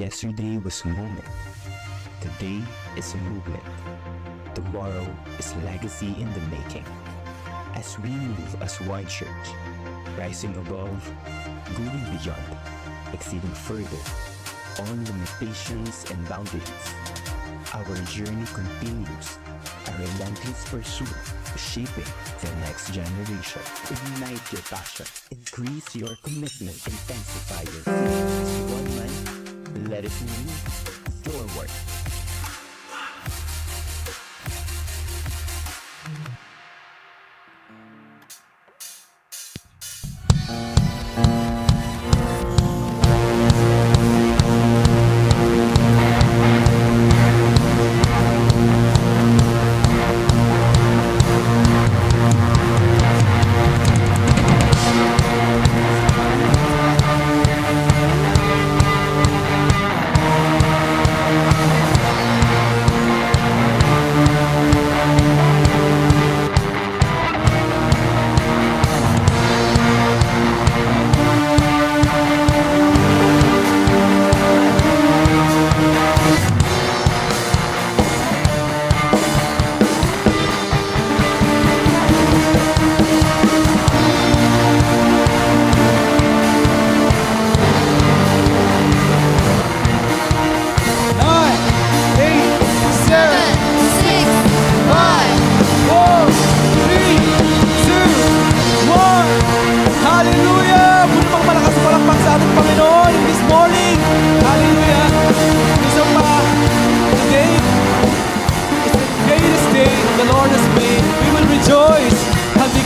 Yesterday was a moment. Today is a movement. Tomorrow is legacy in the making. As we move as one church, rising above, going beyond, exceeding further, all limitations and boundaries. Our journey continues, a relentless pursuit of shaping the next generation. Ignite your passion, increase your commitment, intensify your faith as one man. Let us move forward.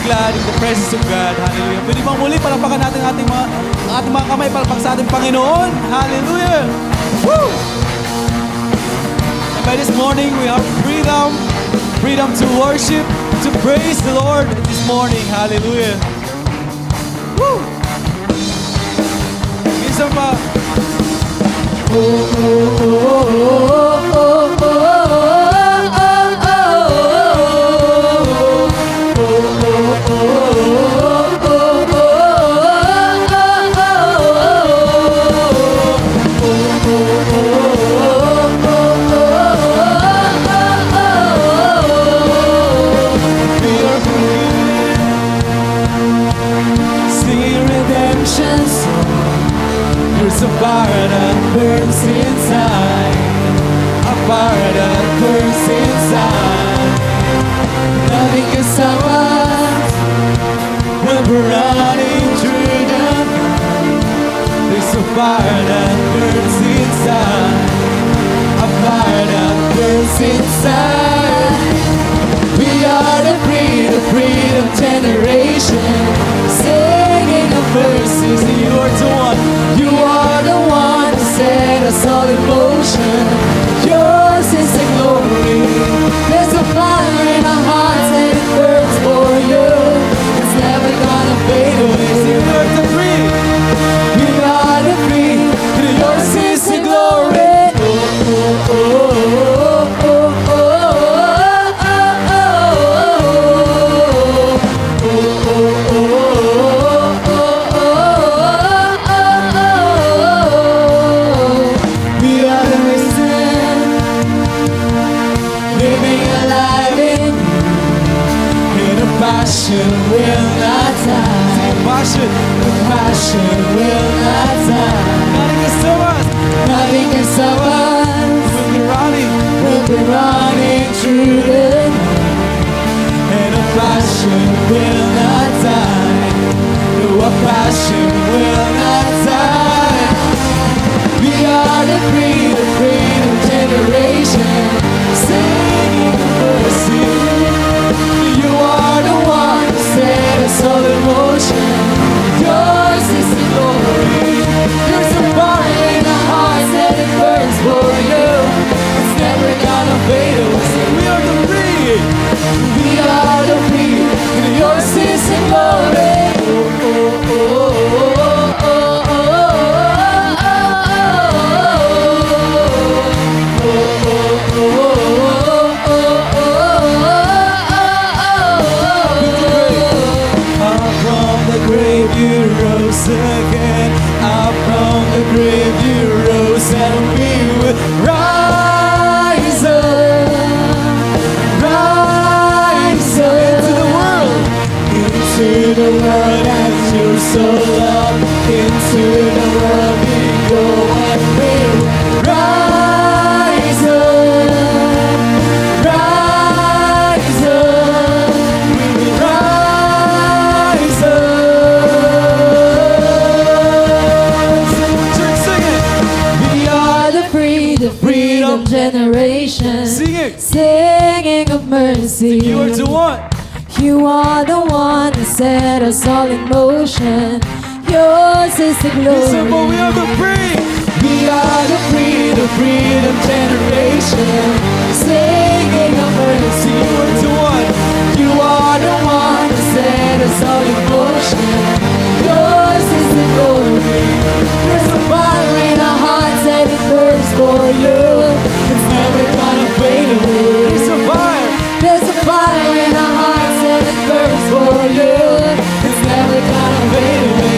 Glad in the presence of God. Hallelujah. Pwede bang muli palapakan natin ang ating mga kamay palapag sa ating Panginoon. Hallelujah. Woo! And by this morning, we have freedom to worship, to praise the Lord this morning. Hallelujah. Woo! Minsan pa. Oh, oh, oh, oh, oh, oh, oh. A fire that burns inside, a fire that burns inside. Nothing can stop us when we're running through the night. There's a fire that burns inside, a fire that burns inside. We are the freedom generation, singing of verses. You are the one. You are the one to set us all in motion. Yours is the glory. There's a fire in our hearts and it burns for you. It's never gonna fade away. We are the free. We are the free. Yours is the glory. Oh, oh, oh, oh, oh, passion will not die. Passion will not die. Nothing can stop us. Nothing can stop us. We'll be running through the night. And a passion will not die. No, a passion will not die. We are the freedom generation, singing the verses. You are the one who set us all in motion. Yours is the glory. There's a fire in our hearts and it burns for you. It's never gonna fade away. We are the free. We are the free. Yours is the glory. Oh, oh, oh, oh, oh, oh. Grave you rose again. Out from the grave you rose and so up into the world we go, and we rise up, rise up, we will rise up. Sing it. We are the freedom generation. Sing it. Singing of mercy. You are the one. You are the one that set us all in motion. Yours is the Listen, but we glory. are the free. We are the freedom generation. Singing of mercy. You are the one. You are the one that set us all in motion. Yours is the glory. There's a fire in our hearts and it burns for you. It's never gonna fade away. It's a fire. There's a fire in our hearts and it burns for you. It's never gonna fade away.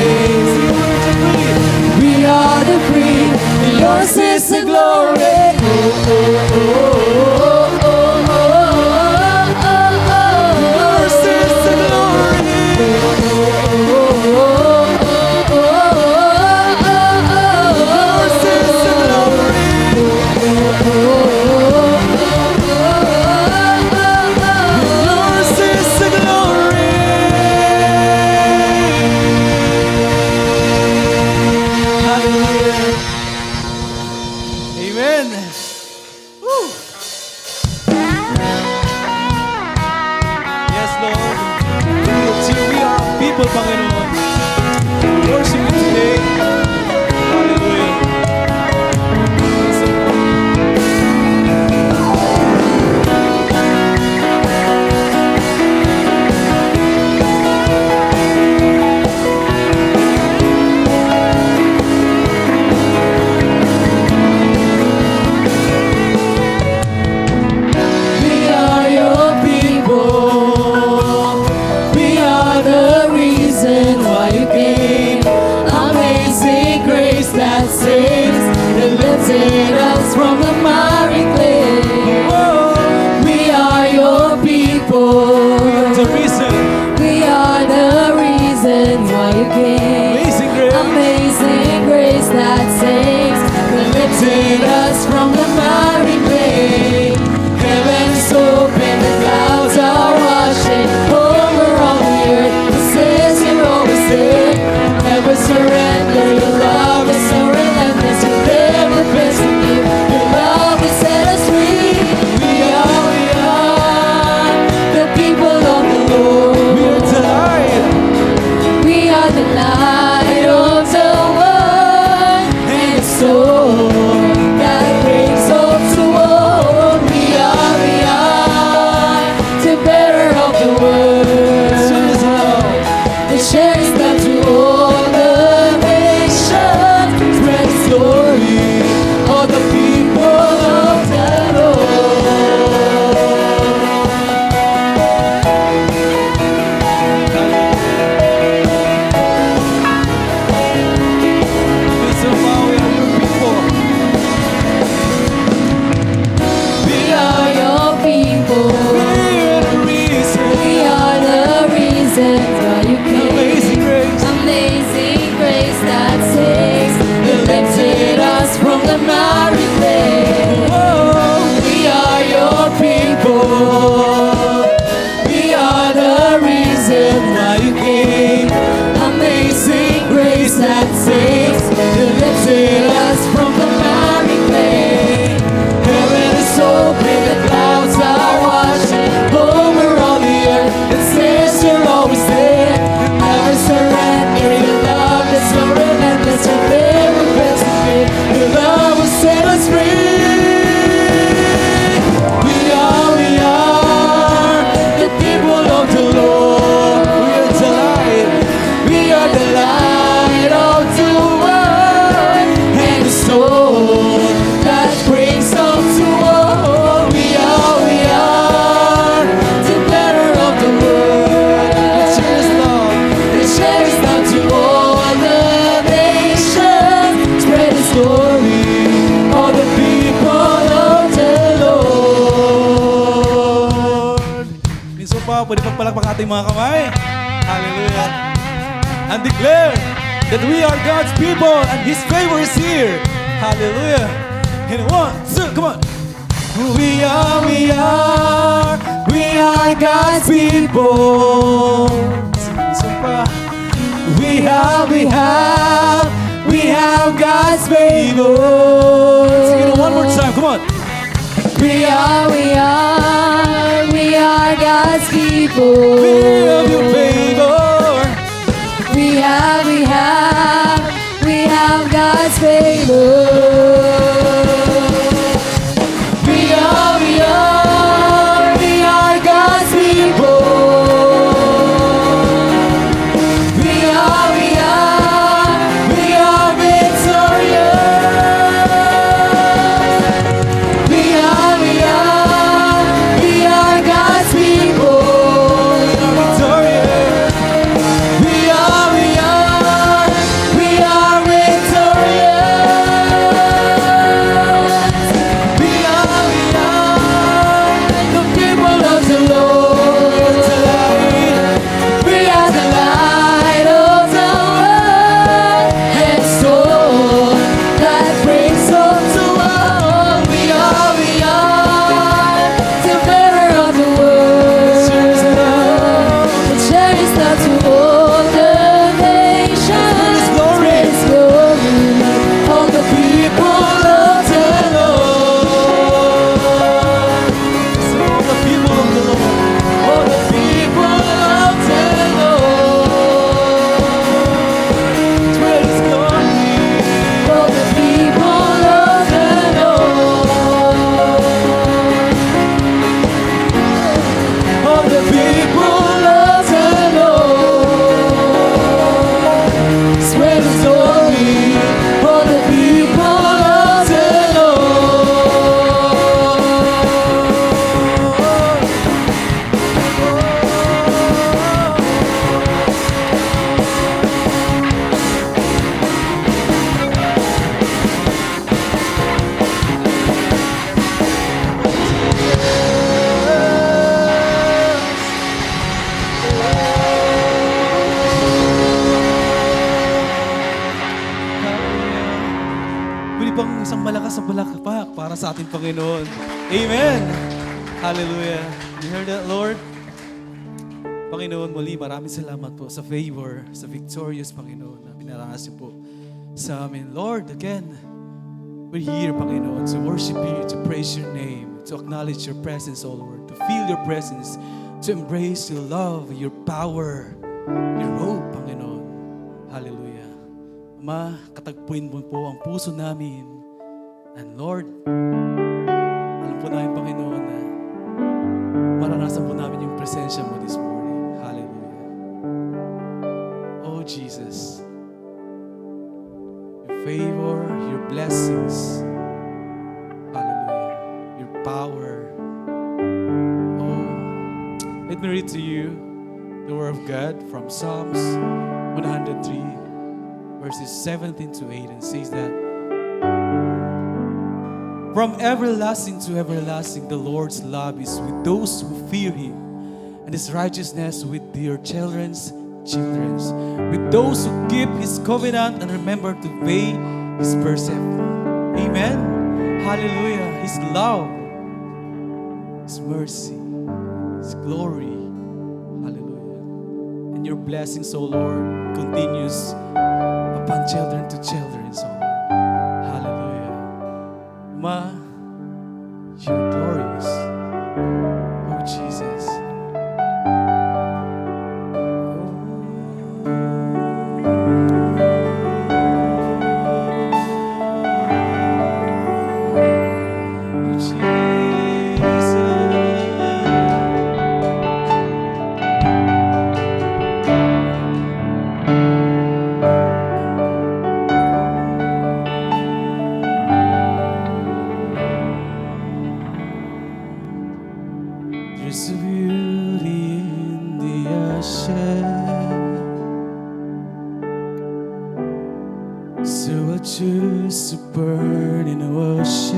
We are the free, and yours is the glory. Oh, oh, oh, oh, oh, oh, oh, oh. Yours is the glory. Yours is the glory. Yours is the glory. Hallelujah. Amen. Woo. Yes, Lord. We are a people, Panginoon. Worship you today. Hallelujah. Yes, Lord. We are your people. We are the reason why you came. Amazing grace that saves, that lifted us from the miry clay. We are your people. The reason. We are the reason why you came. Amazing grace. Amazing grace that saves, that lifted us from the miry clay. Heaven is open, the clouds are washing over all the earth. It says you're always there. Never surrender. Your love is so relentless. You never best to give. Your love has set us free. We are the people of the Lord. We are the light. We are the light of the world, and so that brings hope to all. We are the bearer of the word. Sing this loud. The shares that to all the nations, spread the story of the people of the Lord. Listen, while we are your people. We are your people. We are the reason. We are the reason why you came. Amazing grace. Amazing grace that saves, that lifted us from the miry clay. We are your people. We are the reason why you came. Amazing grace that saves, that lifted us from the miry clay. Heaven is open, the clouds are washing over all the earth. It says you're always there. Never surrender. Your love is so relentless. You never best to give. Your love will set us free. We are the people of the Lord. We are the light. We are the light of the world, and the soul that brings hope to all. We are the bearer of the word. Cheers, Lord. It shares now to all the nations. Spread the story of the people of the Lord. Minsan pa, pwede pagpalakpak ating mga kamay. Hallelujah. and declare that we are God's people and His favor is here. Hallelujah. And 1, 2, come on. We are God's people. We have God's favor. Sing it one more time, come on. We are God's people. We have your favor. We have God's favor. We are God's people. We are victorious. We are God's people. Victorious. We are victorious. We are the people of the Lord. We are the light of the world, and so that brings hope to all. We are the bearer of the word. The cherish love to all the nations. Praise glory, all the people of the Lord. All the people of the Lord. All the people of the Lord. Praise God. All the people of the Lord. All the people of the Lord. Spread His glory. All the people of the Pwede bang isang malakas na palakpak para sa ating Panginoon? Amen! Hallelujah! You heard that, Lord? Panginoon, muli maraming salamat po sa favor, sa victorious Panginoon na pinaranas niyo po sa amin. Lord, again, we're here, Panginoon, to worship you, to praise your name, to acknowledge your presence, O Lord, to feel your presence, to embrace your love, your power, your hope, Panginoon. Hallelujah. Ama, katagpuin mo po ang puso namin. And Lord, alam po namin, Panginoon, na maranasan po namin yung presensya mo this morning. Hallelujah. Oh, Jesus. Your favor, your blessings. Hallelujah. Your power. Oh, let me read to you the word of God from Psalms 103, verses 17 to 8, and says that, from everlasting to everlasting, the Lord's love is with those who fear Him, and His righteousness with their children's children, with those who keep His covenant and remember to obey His precept. Amen. Hallelujah. His love, His mercy, His glory. Hallelujah. And your blessings, O Lord, continues upon children to children, O Lord. Hallelujah. Ma, you're glorious. Oh, Jesus. Oh, Jesus. There's a beauty in the ashes, so I choose to burn in worship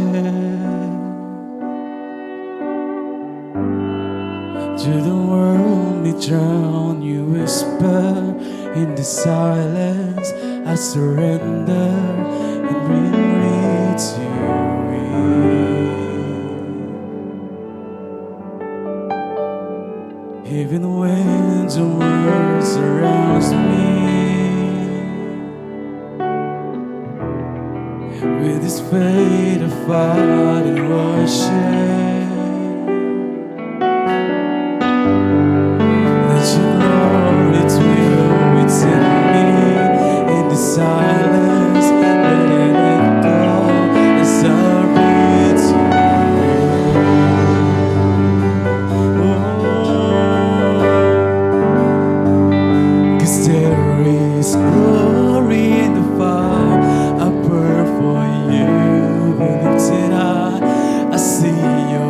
to the world only drown, you whisper in the silence. I surrender and bring to you. Even when the world surrounds me with this fate of fight and worship, let your glory dwell within me in the silence. Let it echo as I breathe to you. Oh, 'cause there is glory in the fire I burn for you. Lifted high, I see your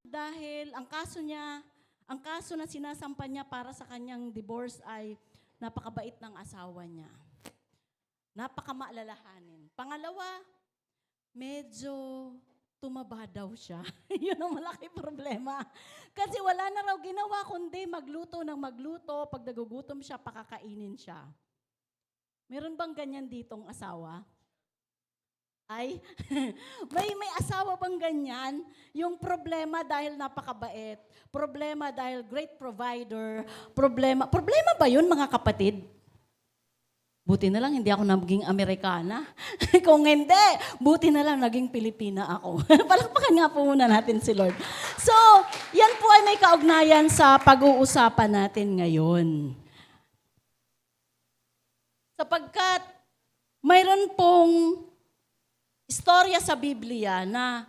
Dahil ang kaso na sinasampan niya para sa kanyang divorce ay napakabait ng asawa niya. Napakamaalalahanin. Pangalawa, medyo tumaba daw siya. Yun ang malaki problema. Kasi wala na raw ginawa kundi magluto ng magluto. Pag nagugutom siya, pakakainin siya. Meron bang ganyan ditong asawa? Ay, may asawa bang ganyan? Yung problema dahil napakabait, problema dahil great provider, problema ba yun mga kapatid? Buti na lang hindi ako naging Amerikana. Kung hindi, buti na lang naging Pilipina ako. Palakpakan nga po muna natin si Lord. So, yan po ay may kaugnayan sa pag-uusapan natin ngayon. Sapagkat mayroon pong istorya sa Biblia na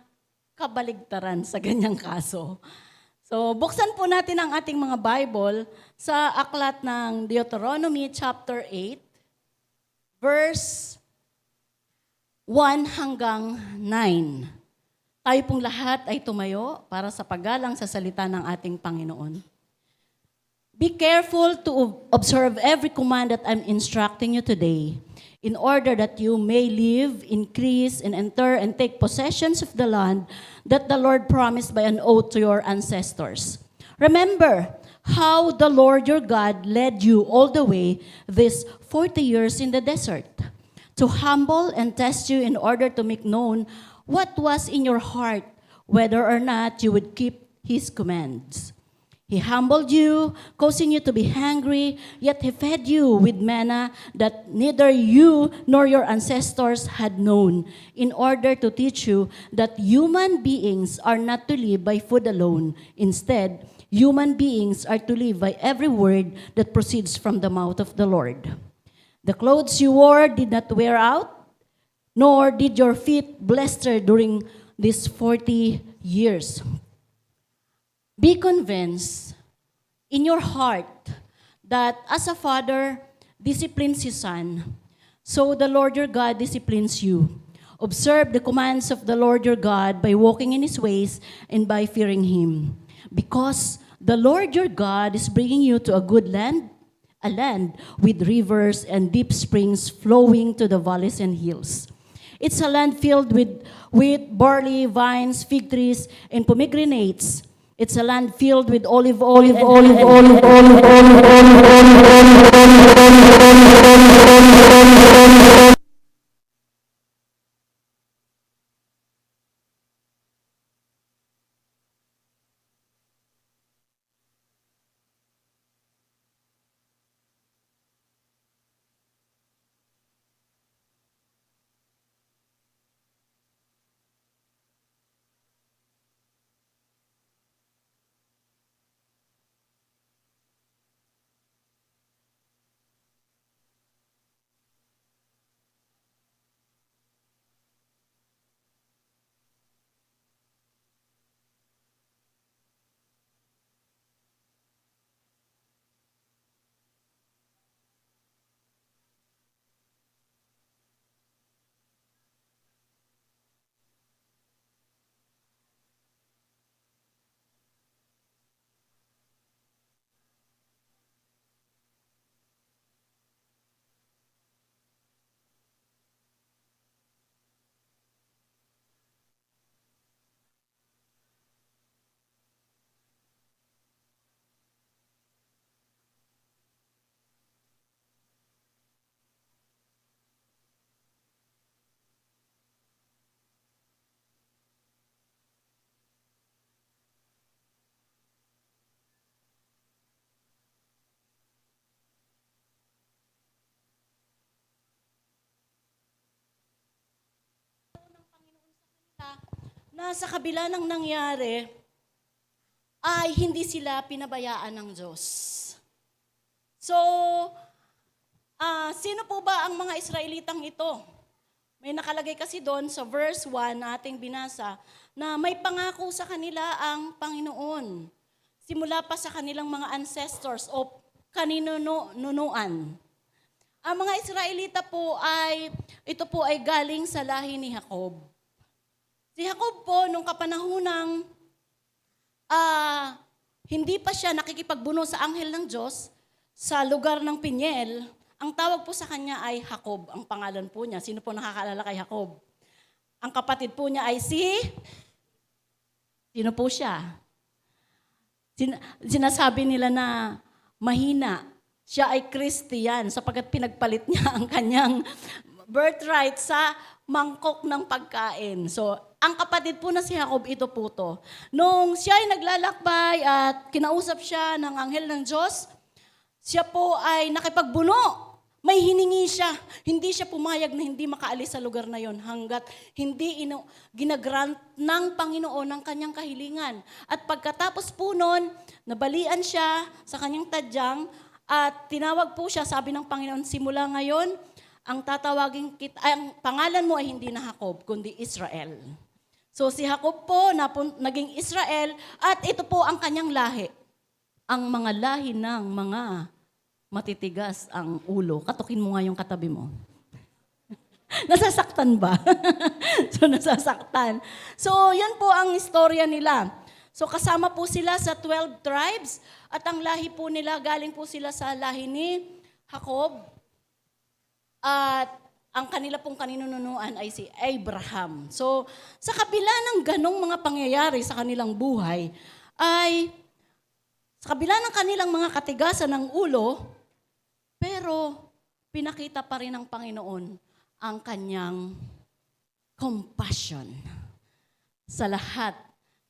kabaligtaran sa ganyang kaso. So, buksan po natin ang ating mga Bible sa aklat ng Deuteronomy chapter 8, verse 1 hanggang 9. Tayo pong lahat ay tumayo para sa paggalang sa salita ng ating Panginoon. Be careful to observe every command that I'm instructing you today, in order that you may live, increase, and enter and take possessions of the land that the Lord promised by an oath to your ancestors. Remember how the Lord your God led you all the way these 40 years in the desert, to humble and test you in order to make known what was in your heart, whether or not you would keep His commands. He humbled you, causing you to be hungry, yet He fed you with manna that neither you nor your ancestors had known, in order to teach you that human beings are not to live by food alone. Instead, human beings are to live by every word that proceeds from the mouth of the Lord. The clothes you wore did not wear out, nor did your feet blister during these 40 years. Be convinced in your heart that as a father disciplines his son, so the Lord your God disciplines you. Observe the commands of the Lord your God by walking in His ways and by fearing Him. Because the Lord your God is bringing you to a good land, a land with rivers and deep springs flowing to the valleys and hills. It's a land filled with wheat, barley, vines, fig trees, and pomegranates. It's a land filled with olive oil. Na sa kabila ng nangyari, ay hindi sila pinabayaan ng Diyos. So, sino po ba ang mga Israelitang ito? May nakalagay kasi doon sa verse 1 na ating binasa na may pangako sa kanila ang Panginoon. Simula pa sa kanilang mga ancestors o kaninunuan. Ang mga Israelita po ito po ay galing sa lahi ni Jacob. Si Jacob po, nung kapanahunang hindi pa siya nakikipagbuno sa anghel ng Diyos sa lugar ng Peniel, ang tawag po sa kanya ay Jacob, ang pangalan po niya. Sino po nakakaalala kay Jacob? Ang kapatid po niya ay sino po siya? Sinasabi nila na mahina. Siya ay Christian sapagkat pinagpalit niya ang kanyang birthright sa mangkok ng pagkain. So, ang kapatid po na si Jacob, ito po to. Nung siya ay naglalakbay at kinausap siya ng anghel ng Diyos, siya po ay nakipagbuno. May hiningi siya. Hindi siya pumayag na hindi makaalis sa lugar na yon hanggat hindi ginagrant ng Panginoon ang kanyang kahilingan. At pagkatapos po nun, nabalian siya sa kanyang tadyang at tinawag po siya, sabi ng Panginoon, simula ngayon, ang ang pangalan mo ay hindi na Jacob, kundi Israel. So si Jacob po naging Israel at ito po ang kanyang lahi. Ang mga lahi ng mga matitigas ang ulo. Katukin mo nga yung katabi mo. Nasasaktan ba? So nasasaktan. So yan po ang istorya nila. So kasama po sila sa 12 tribes at ang lahi po nila, galing po sila sa lahi ni Jacob. At ang kanila pong kaninunuan ay si Abraham. So sa kabila ng ganong mga pangyayari sa kanilang buhay, ay sa kabila ng kanilang mga katigasan ng ulo, pero pinakita pa rin ng Panginoon ang kanyang compassion sa lahat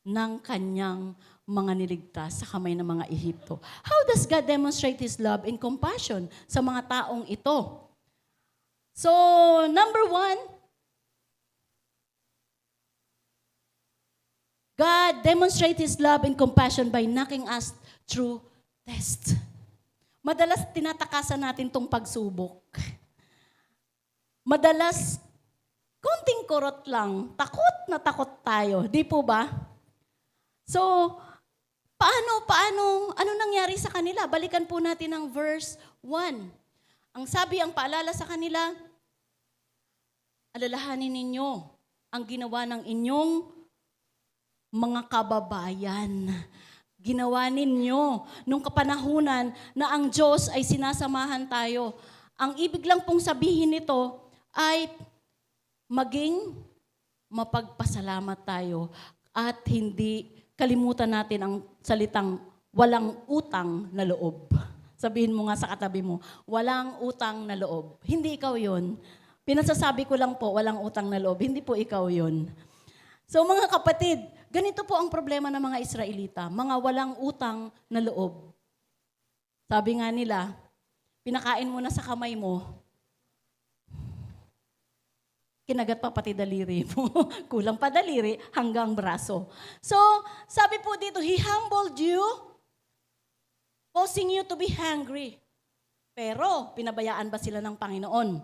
ng kanyang mga niligtas sa kamay ng mga Ehipto. How does God demonstrate His love and compassion sa mga taong ito? So, number 1, God demonstrates His love and compassion by knocking us through tests. Madalas tinatakasan natin tong pagsubok. Madalas, konting kurot lang, takot na takot tayo. Di po ba? So, ano nangyari sa kanila? Balikan po natin ang verse 1. Ang sabi, ang paalala sa kanila, alalahanin ninyo ang ginawa ng inyong mga kababayan. Ginawa ninyo nung kapanahunan na ang Diyos ay sinasamahan tayo. Ang ibig lang pong sabihin nito ay maging mapagpasalamat tayo at hindi kalimutan natin ang salitang walang utang na loob. Sabihin mo nga sa katabi mo, walang utang na loob. Hindi ikaw yun. Pinasasabi ko lang po, walang utang na loob. Hindi po ikaw yun. So mga kapatid, ganito po ang problema ng mga Israelita, mga walang utang na loob. Sabi nga nila, pinakain mo na sa kamay mo, kinagat pa pati daliri mo. Kulang pa daliri hanggang braso. So, sabi po dito, He humbled you, causing you to be hungry. Pero, pinabayaan ba sila ng Panginoon?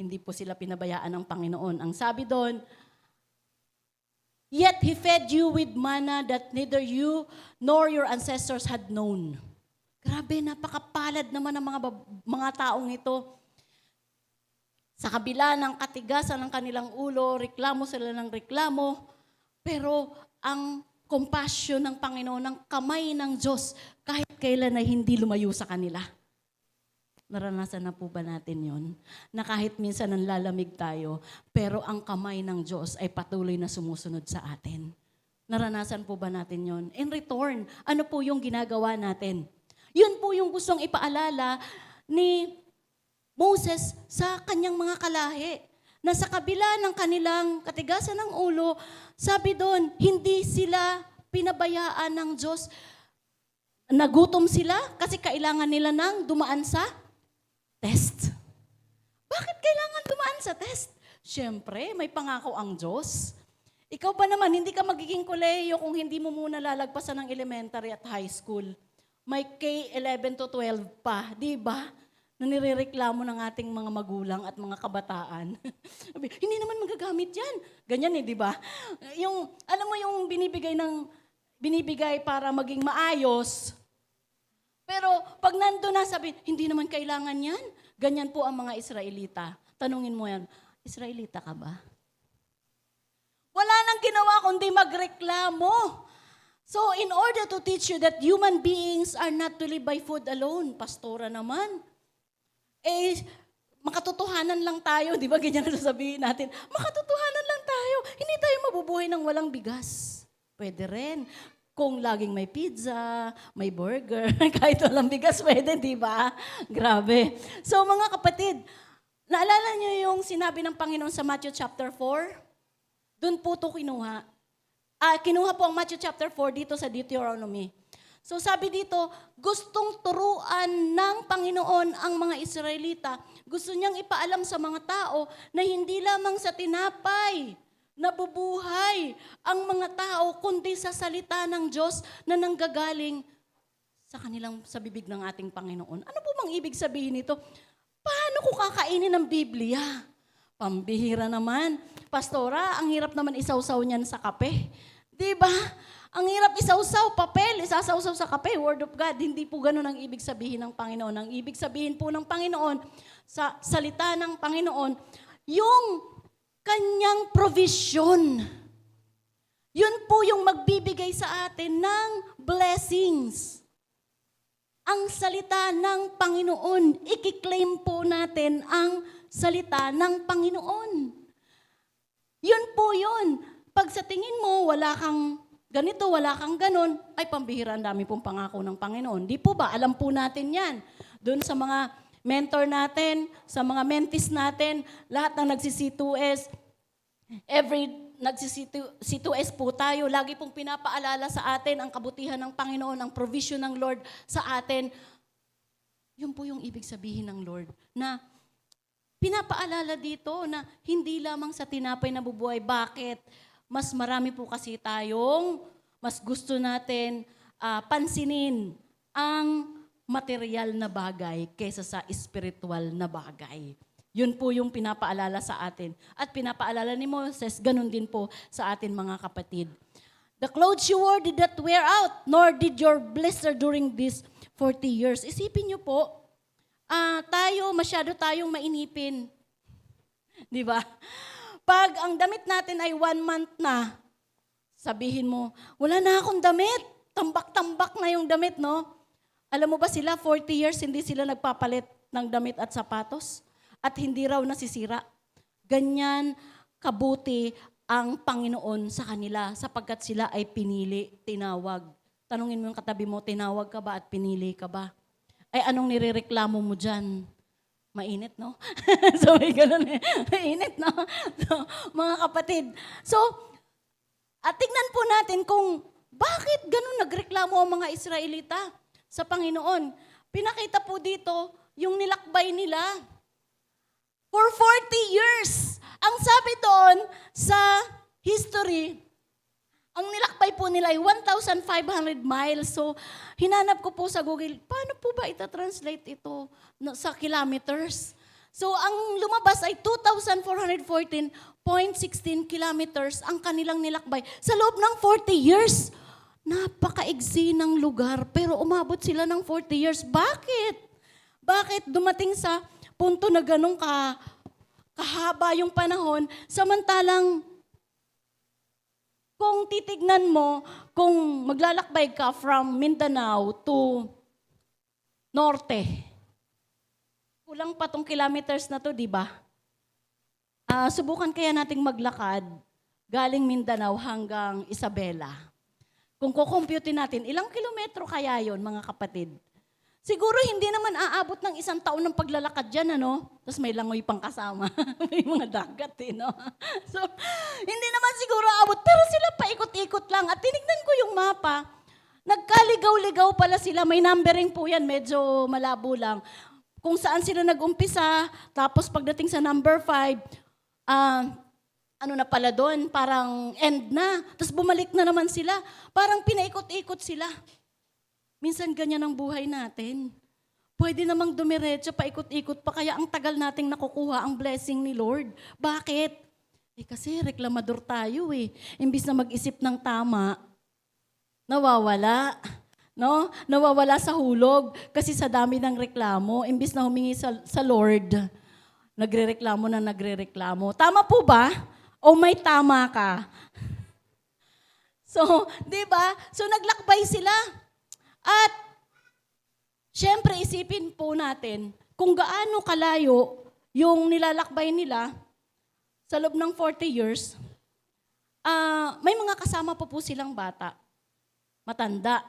Hindi po sila pinabayaan ng Panginoon. Ang sabi doon, yet He fed you with manna that neither you nor your ancestors had known. Grabe, napakapalad naman ng mga taong ito. Sa kabila ng katigasan ng kanilang ulo, reklamo sila ng reklamo, pero ang compassion ng Panginoon, ng kamay ng Diyos, kahit kailan ay hindi lumayo sa kanila. Naranasan na po ba natin yon? Na kahit minsan nanlalamig tayo, pero ang kamay ng Diyos ay patuloy na sumusunod sa atin. Naranasan po ba natin yon? In return, ano po yung ginagawa natin? Yun po yung gustong ipaalala ni Moses sa kanyang mga kalahi. Na sa kabila ng kanilang katigasan ng ulo, sabi doon, hindi sila pinabayaan ng Diyos. Nagutom sila kasi kailangan nila nang dumaan sa test. Bakit kailangan dumaan sa test? Siyempre, may pangako ang Diyos. Ikaw ba naman, hindi ka magiging kolehiyo kung hindi mo muna lalagpasan ng elementary at high school. May K-11 to 12 pa, di ba? Na nirereklamo ng ating mga magulang at mga kabataan. Hindi naman magagamit yan. Ganyan di ba? Yung, alam mo yung binibigay para maging maayos. Pero pag nandun na sabi, hindi naman kailangan yan. Ganyan po ang mga Israelita. Tanungin mo yan, Israelita ka ba? Wala nang ginawa kundi magreklamo. So, in order to teach you that human beings are not to live by food alone, pastora naman, makatotohanan lang tayo, di ba? Ganyan na sabihin natin, makatotohanan lang tayo. Hindi tayo mabubuhay ng walang bigas. Pwede rin. Kung laging may pizza, may burger, kahit walang bigas, pwede, di ba? Grabe. So, mga kapatid, naalala niyo yung sinabi ng Panginoon sa Matthew chapter 4? Doon po ito kinuha. Kinuha po ang Matthew chapter 4 dito sa Deuteronomy. So sabi dito, gustong turuan ng Panginoon ang mga Israelita. Gusto niyang ipaalam sa mga tao na hindi lamang sa tinapay nabubuhay ang mga tao, kundi sa salita ng Diyos na nanggagaling sa bibig ng ating Panginoon. Ano po bang ibig sabihin nito? Paano ko kakainin ng Biblia? Pambihira naman. Pastora, ang hirap naman isawsaw niyan sa kape. Diba? Ang hirap isawsaw, papel, isasawsaw sa kape, Word of God. Hindi po ganun ang ibig sabihin ng Panginoon. Ang ibig sabihin po ng Panginoon, sa salita ng Panginoon, yung kanyang provision. Yun po yung magbibigay sa atin ng blessings. Ang salita ng Panginoon, ikiklaim po natin ang salita ng Panginoon. Yun po yun. Pag sa tingin mo, wala kang ganito, wala kang ganon, ay pambihira, ang dami pong pangako ng Panginoon. Di po ba? Alam po natin yan. Doon sa mga mentor natin, sa mga mentees natin, lahat ng nagsi-C2S, nagsi-C2S po tayo, lagi pong pinapaalala sa atin ang kabutihan ng Panginoon, ang provision ng Lord sa atin. Yun po yung ibig sabihin ng Lord, na pinapaalala dito na hindi lamang sa tinapay nabubuhay. Bakit? Mas marami po kasi tayong mas gusto natin pansinin ang material na bagay kaysa sa spiritual na bagay. Yun po yung pinapaalala sa atin. At pinapaalala ni Moses, ganun din po sa atin mga kapatid. The clothes you wore did not wear out, nor did your blister during these 40 years. Isipin niyo po, masyado tayong mainipin. Di ba? Pag ang damit natin ay 1 month na, sabihin mo, wala na akong damit. Tambak-tambak na yung damit, no? Alam mo ba sila, 40 years, hindi sila nagpapalit ng damit at sapatos? At hindi raw nasisira. Ganyan kabuti ang Panginoon sa kanila sapagkat sila ay pinili, tinawag. Tanungin mo yung katabi mo, tinawag ka ba at pinili ka ba? Ay anong nirereklamo mo dyan? Mainit, no? So may ganun eh. Mainit, no? So, mga kapatid. So, tignan po natin kung bakit ganun nagreklamo ang mga Israelita sa Panginoon. Pinakita po dito yung nilakbay nila. For 40 years. Ang sabi doon sa history, ang nilakbay po nila ay 1,500 miles. So, hinanap ko po sa Google, paano po ba ita-translate ito sa kilometers? So, ang lumabas ay 2,414.16 kilometers ang kanilang nilakbay. Sa loob ng 40 years, napakaigsi ng lugar, pero umabot sila ng 40 years. Bakit? Bakit dumating sa punto na ganun kahaba yung panahon, samantalang kung titignan mo, kung maglalakbay ka from Mindanao to Norte, kulang pa tong kilometers na to, di ba? Subukan kaya nating maglakad galing Mindanao hanggang Isabela. Kung kukumputin natin, ilang kilometro kaya yon mga kapatid? Siguro hindi naman aabot ng 1 taon ng paglalakad dyan, ano? Tapos may langoy pang kasama. May mga dagat, no? So, hindi naman siguro aabot. Pero sila paikot-ikot lang. At tinignan ko yung mapa. Nagkaligaw-ligaw pala sila. May numbering po yan. Medyo malabo lang. Kung saan sila nag-umpisa. Tapos pagdating sa number 5, ano na pala doon? Parang end na. Tapos bumalik na naman sila. Parang pinaikot-ikot sila. Minsan ganyan ang buhay natin. Pwede namang dumiretso, paikot-ikot pa, kaya ang tagal nating nakukuha ang blessing ni Lord. Bakit? Kasi reklamador tayo eh. Imbis na mag-isip ng tama, nawawala. No? Nawawala sa hulog kasi sa dami ng reklamo. Imbis na humingi sa Lord, nagrereklamo. Tama po ba? O may tama ka? So, di ba? So, naglakbay sila. At, syempre, isipin po natin kung gaano kalayo yung nilalakbay nila sa loob ng 40 years. May mga kasama po silang bata, matanda,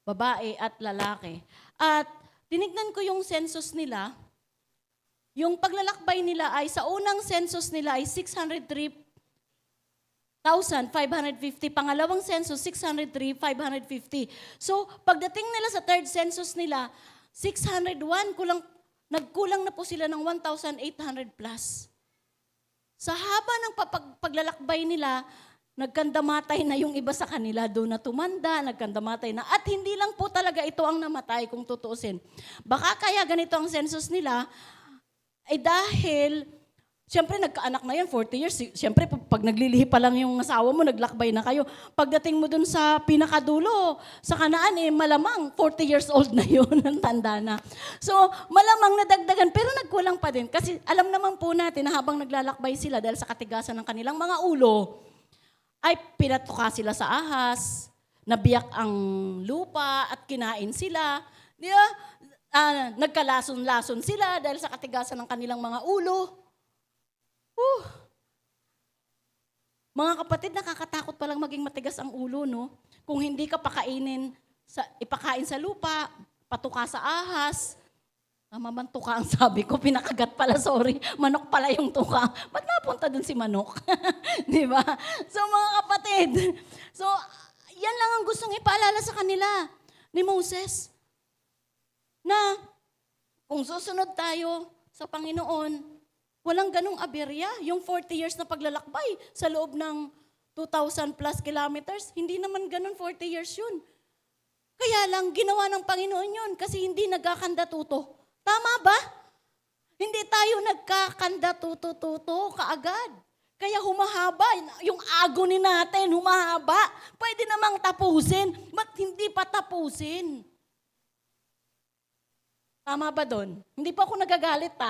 babae at lalaki. At tinignan ko yung census nila. Yung paglalakbay nila ay, sa unang census nila ay 603,550. Pangalawang census, 603,550. So, pagdating nila sa third census nila, 601, nagkulang na po sila ng 1,800 plus. Sa haba ng paglalakbay nila, nagkandamatay na yung iba sa kanila, doon na tumanda, nagkandamatay na. At hindi lang po talaga ito ang namatay kung tutuusin. Baka kaya ganito ang census nila, ay dahil, siyempre nagkaanak na yan, 40 years. Siyempre pag naglilihi pa lang yung asawa mo, naglakbay na kayo. Pagdating mo dun sa pinakadulo, sa Kanaan, malamang 40 years old na yun, ang tanda na. So, malamang nadagdagan, pero nagkulang pa din. Kasi alam naman po natin na habang naglalakbay sila dahil sa katigasan ng kanilang mga ulo, ay pinatuka sila sa ahas, nabiyak ang lupa at kinain sila. Di ba? Nagkalason-lason sila dahil sa katigasan ng kanilang mga ulo. Mga kapatid, nakakatakot palang maging matigas ang ulo, no? Kung hindi ka ipakain sa lupa, patuka sa ahas. Tama bang tuka ang sabi ko? Pinakagat pala, sorry. Manok pala yung tuka. Ba't napunta dun si manok? Di ba? So mga kapatid, so yan lang ang gustong ipaalala sa kanila ni Moses. Na kung susunod tayo sa Panginoon, walang ganong aberya. Yung 40 years na paglalakbay sa loob ng 2,000 plus kilometers, hindi naman ganon 40 years yun. Kaya lang, ginawa ng Panginoon yun kasi hindi nagkakanda-tuto. Tama ba? Hindi tayo nagkakanda-tuto kaagad. Kaya humahaba. Yung agony natin, humahaba. Pwede namang tapusin. Ba't hindi pa tapusin? Tama ba doon? Hindi pa ako nagagalit, ha?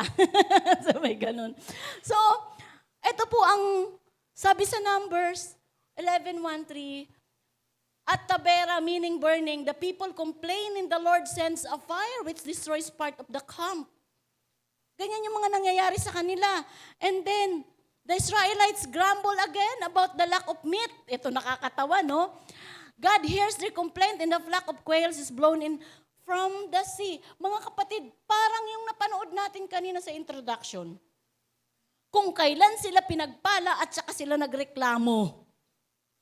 So, may ganun. So, ito po ang sabi sa Numbers 11:13, at Tabera, meaning burning, the people complain and the Lord sends a fire which destroys part of the camp. Ganyan yung mga nangyayari sa kanila. And then, the Israelites grumble again about the lack of meat. Ito nakakatawa, no? God hears their complaint and the flock of quails is blown in from the sea. Mga kapatid, parang yung napanood natin kanina sa introduction. Kung kailan sila pinagpala at saka sila nagreklamo.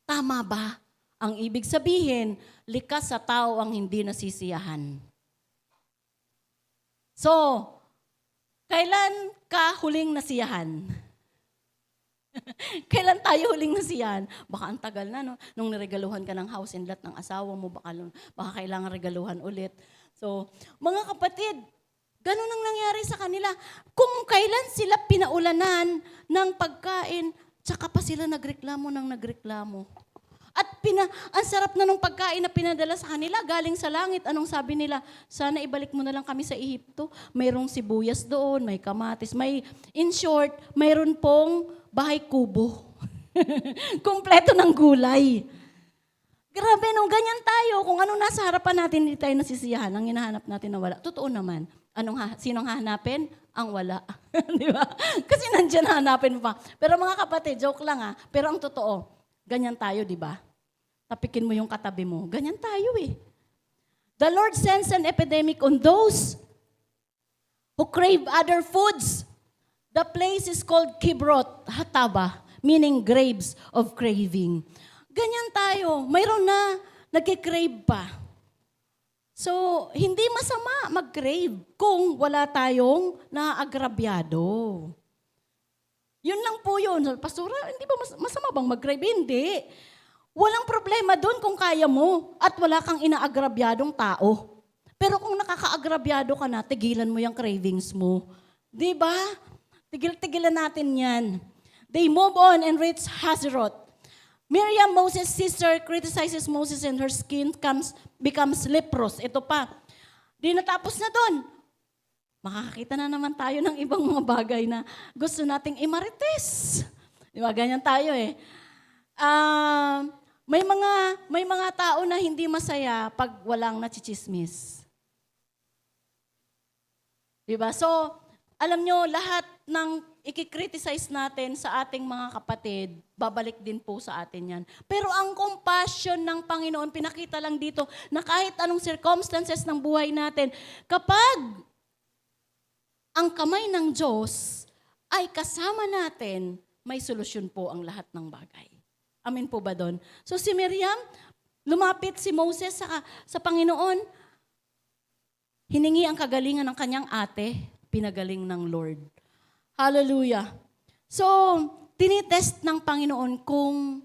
Tama ba? Ang ibig sabihin, likas sa tao ang hindi nasisiyahan. So, kailan ka huling nasiyahan? Kailan tayo huling nasiyahan? Baka ang tagal na, no? Nung niregaluhan ka ng house and lot ng asawa mo, baka kailangan regaluhan ulit. So, mga kapatid, ganun ang nangyari sa kanila. Kung kailan sila pinaulanan ng pagkain, tsaka pa sila nagreklamo. At ang sarap na nung pagkain na pinadala sa kanila, galing sa langit. Anong sabi nila? Sana ibalik mo na lang kami sa Ehipto. Mayroong sibuyas doon, may kamatis, in short, mayroon pong bahay kubo. Kumpleto ng gulay. Grabe, nung ganyan tayo, kung ano nasa harapan natin, hindi tayo nasisiyahan. Ang hinahanap natin na wala. Totoo naman. Sinong hahanapin? Ang wala. Di ba? Kasi nandiyan hahanapin mo pa. Pero mga kapatid, joke lang ha. Pero ang totoo, ganyan tayo, di ba? Tapikin mo yung katabi mo. Ganyan tayo eh. The Lord sends an epidemic on those who crave other foods. The place is called Kibrot Hataba, meaning graves of craving. Ganyan tayo. Mayroon na nagkikrave pa. So, hindi masama mag-crave kung wala tayong naagrabyado. Yun lang po yun. Pastora, hindi ba masama bang mag-crave? Hindi. Walang problema doon kung kaya mo at wala kang inaagrabyadong tao. Pero kung nakakaagrabyado ka na, tigilan mo yung cravings mo. Di ba? Tigil-tigilan natin yan. They move on and reach Hazeroth. Miriam, Moses' sister, criticizes Moses and her skin becomes leprous. Ito pa. Di natapos na doon. Makakakita na naman tayo ng ibang mga bagay na gusto nating imarites. Di ba? Ganyan tayo eh. May mga tao na hindi masaya pag walang nachichismis. Diba? So, alam nyo, lahat ng ikikriticize natin sa ating mga kapatid, babalik din po sa atin yan. Pero ang compassion ng Panginoon, pinakita lang dito na kahit anong circumstances ng buhay natin, kapag ang kamay ng Diyos ay kasama natin, may solusyon po ang lahat ng bagay. Amen po ba doon? So si Miriam, lumapit si Moses sa Panginoon, hiningi ang kagalingan ng kanyang ate, pinagaling ng Lord. Hallelujah. So, tinitest ng Panginoon kung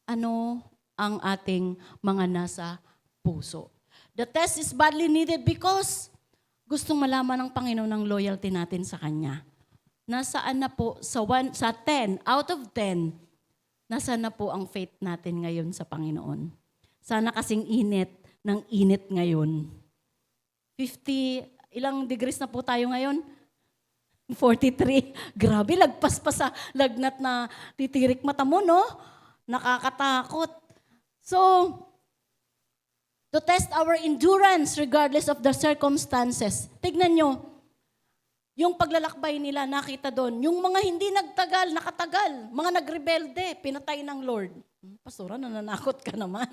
ano ang ating mga nasa puso. The test is badly needed because gustong malaman ng Panginoon ang loyalty natin sa Kanya. Nasaan na po, sa 10 out of 10, nasaan na po ang faith natin ngayon sa Panginoon? Sana kasing init ng init ngayon. 50, ilang degrees na po tayo ngayon? 43. Grabe, lagpas pa sa lagnat na titirik mata mo, no? Nakakatakot. So, to test our endurance regardless of the circumstances. Tignan nyo, yung paglalakbay nila, nakita doon. Yung mga hindi nakatagal, mga nagrebelde, pinatay ng Lord. Pastora, nananakot ka naman.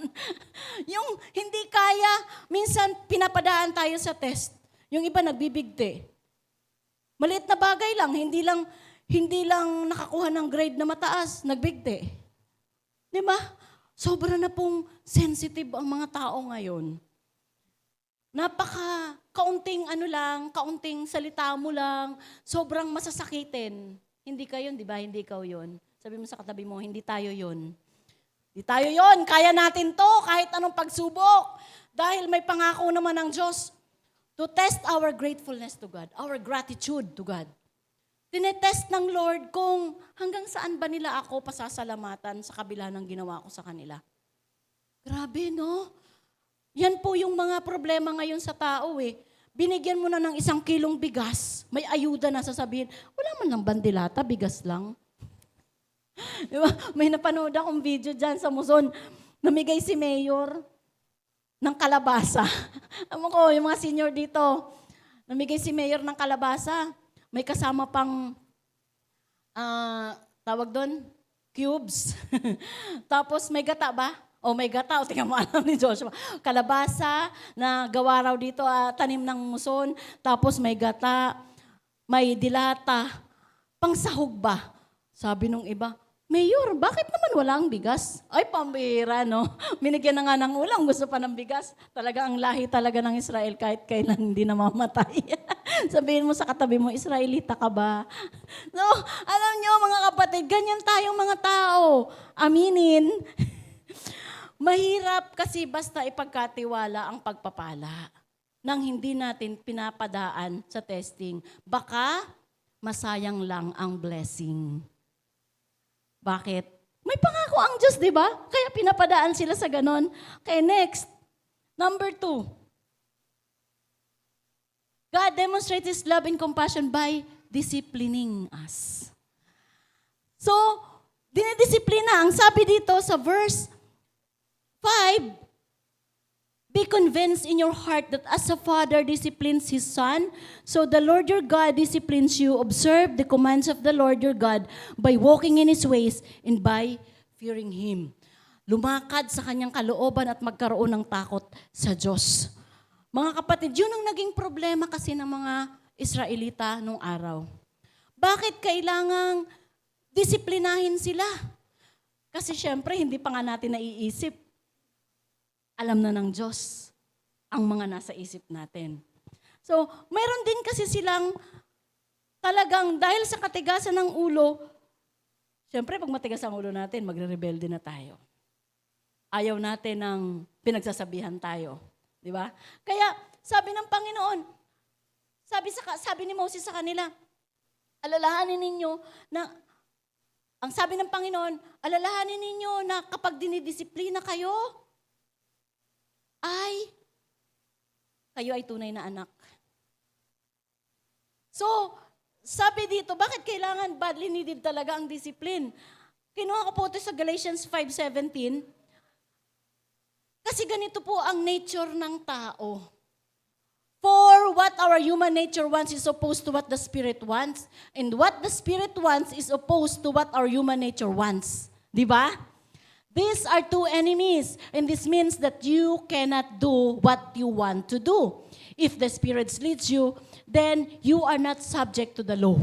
Yung hindi kaya, minsan pinapadaan tayo sa test. Yung iba nagbibigti. Maliit na bagay lang, hindi lang nakakuha ng grade na mataas, nagbigti. Di ba? Sobra na pong sensitive ang mga tao ngayon. Kaunting kaunting salita mo lang, sobrang masasakitin. Hindi ka yun, di ba? Hindi ikaw yun. Sabi mo sa katabi mo, hindi tayo yun. Hindi tayo yun, kaya natin to, kahit anong pagsubok. Dahil may pangako naman ng Diyos. To test our gratefulness to God, our gratitude to God. Tinetest ng Lord kung hanggang saan ba nila ako pasasalamatan sa kabila ng ginawa ko sa kanila. Grabe, no? Yan po yung mga problema ngayon sa tao eh. Binigyan mo na ng 1 kilong bigas, may ayuda na sasabihin, wala man lang bandilata, bigas lang. Diba? May napanood akong video dyan sa Muson, namigay si Mayor ng kalabasa. Alam ko, yung mga senior dito, namigay si Mayor ng kalabasa. May kasama pang, tawag doon, cubes. Tapos may gata ba? May gata. Tingnan mo, alam ni Joshua. Kalabasa na gawa raw dito, tanim ng muson. Tapos may gata, may dilata. Pangsahog ba? Sabi nung iba, Mayor, bakit naman wala ang bigas? Ay, pambihira, no? Binigyan na nga ng ulam, gusto pa ng bigas. Talaga ang lahi talaga ng Israel kahit kailan hindi namamatay. Sabihin mo sa katabi mo, Israelita ka ba? So, alam nyo mga kapatid, ganyan tayong mga tao. Aminin. Mahirap kasi basta ipagkatiwala ang pagpapala nang hindi natin pinapadaan sa testing. Baka masayang lang ang blessing. Bakit? May pangako ang Diyos, di ba? Kaya pinapadaan sila sa ganon. Okay, next. Number 2. God demonstrates His love and compassion by disciplining us. So, dinidisiplina. Ang sabi dito sa verse 5, be convinced in your heart that as a father disciplines his son, so the Lord your God disciplines you. Observe the commands of the Lord your God by walking in His ways and by fearing Him. Lumakad sa kanyang kalooban at magkaroon ng takot sa Diyos. Mga kapatid, yun ang naging problema kasi ng mga Israelita nung araw. Bakit kailangang disiplinahin sila? Kasi syempre, hindi pa nga natin naiisip. Alam na ng Diyos ang mga nasa isip natin. So, mayroon din kasi silang talagang dahil sa katigasan ng ulo, syempre pag matigas ang ulo natin, magre-rebelde na tayo. Ayaw natin ng pinagsasabihan tayo. Di ba? Kaya sabi ng Panginoon, sabi ni Moses sa kanila, alalahanin ninyo na, ang sabi ng Panginoon, alalahanin ninyo na kapag dinidisiplina kayo, kayo ay tunay na anak. So, sabi dito, bakit kailangan badly needed talaga ang discipline? Kinuha ko po ito sa Galatians 5:17. Kasi ganito po ang nature ng tao. For what our human nature wants is opposed to what the Spirit wants. And what the Spirit wants is opposed to what our human nature wants. Di ba? These are two enemies. And this means that you cannot do what you want to do. If the Spirit leads you, then you are not subject to the law.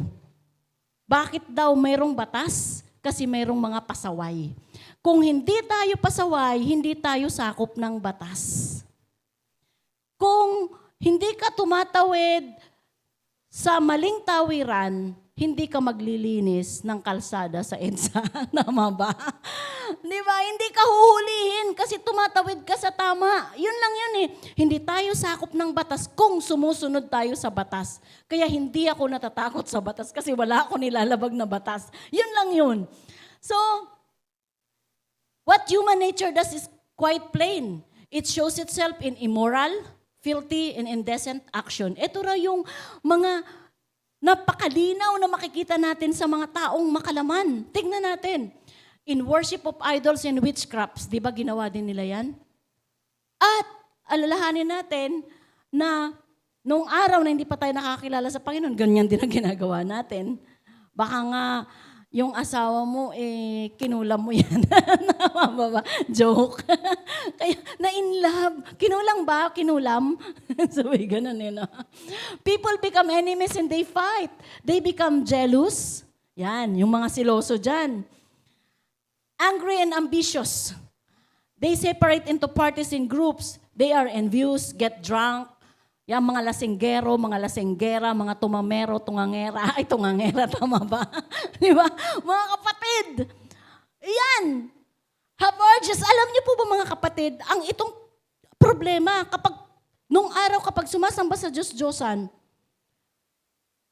Bakit daw mayroong batas? Kasi mayroong mga pasaway. Kung hindi tayo pasaway, hindi tayo sakop ng batas. Kung hindi ka tumatawid sa maling tawiran, hindi ka maglilinis ng kalsada sa EDSA. Tama ba? Di ba? Hindi ka huhulihin kasi tumatawid ka sa tama. Yun lang yun eh. Hindi tayo sakop ng batas kung sumusunod tayo sa batas. Kaya hindi ako natatakot sa batas kasi wala ako nilalabag na batas. Yun lang yun. So, what human nature does is quite plain. It shows itself in immoral, filthy, and indecent action. Ito raw yung mga napakalinaw na makikita natin sa mga taong makalaman. Tingnan natin. In worship of idols and witchcrafts, di ba ginawa din nila yan? At alalahanin natin na noong araw na hindi pa tayo nakakilala sa Panginoon, ganyan din ang ginagawa natin. Baka nga yung asawa mo, kinulam mo yan. Tama ba? Joke. Kaya, na-in love. Kinulang ba? Kinulam? Sabi, ganun eh, no? People become enemies and they fight. They become jealous. Yan, yung mga siloso dyan. Angry and ambitious. They separate into parties and groups. They are envious, get drunk. Yan, mga lasinggero, mga lasinggera, mga tumamero, tungangera. Ay, tungangera, tama ba? Di ba? Mga kapatid. Yan. Have urges. Alam niyo po ba mga kapatid, ang itong problema, nung araw kapag sumasamba sa Diyos-Diyosan,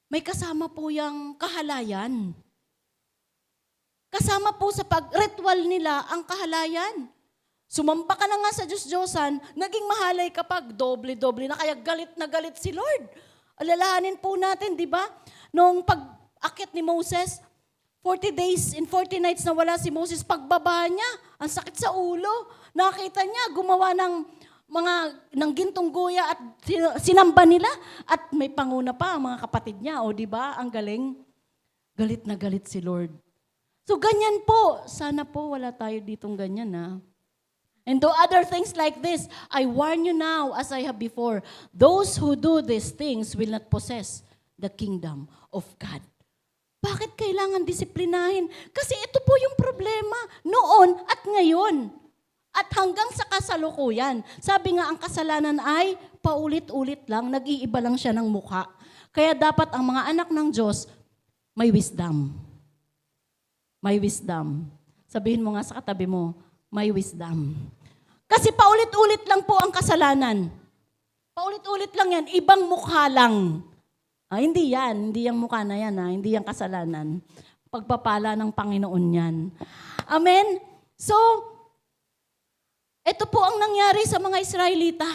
may kasama po yung kahalayan. Kasama po sa pag-ritual nila ang kahalayan. Sumamba ka na nga sa Diyos-Diyosan, naging mahalay kapag doble-doble na, kaya galit na galit si Lord. Alalahanin po natin, di ba? Noong pag-akit ni Moses, 40 days and 40 nights na wala si Moses, pagbaba niya, ang sakit sa ulo. Nakita niya, gumawa ng gintong guya at sinamba nila. At may panguna pa ang mga kapatid niya. O di ba? Ang galing. Galit na galit si Lord. So ganyan po. Sana po wala tayo ditong ganyan ha. And do other things like this. I warn you now, as I have before, those who do these things will not possess the kingdom of God. Bakit kailangan disiplinahin? Kasi ito po yung problema noon at ngayon. At hanggang sa kasalukuyan. Sabi nga, ang kasalanan ay paulit-ulit lang, nag-iiba lang siya ng mukha. Kaya dapat ang mga anak ng Diyos, may wisdom. May wisdom. Sabihin mo nga sa katabi mo, may wisdom. Kasi paulit-ulit lang po ang kasalanan. Paulit-ulit lang yan. Ibang mukha lang. Hindi yan. Hindi yung mukha na yan. Hindi yung kasalanan. Pagpapala ng Panginoon yan. Amen? So, ito po ang nangyari sa mga Israelita.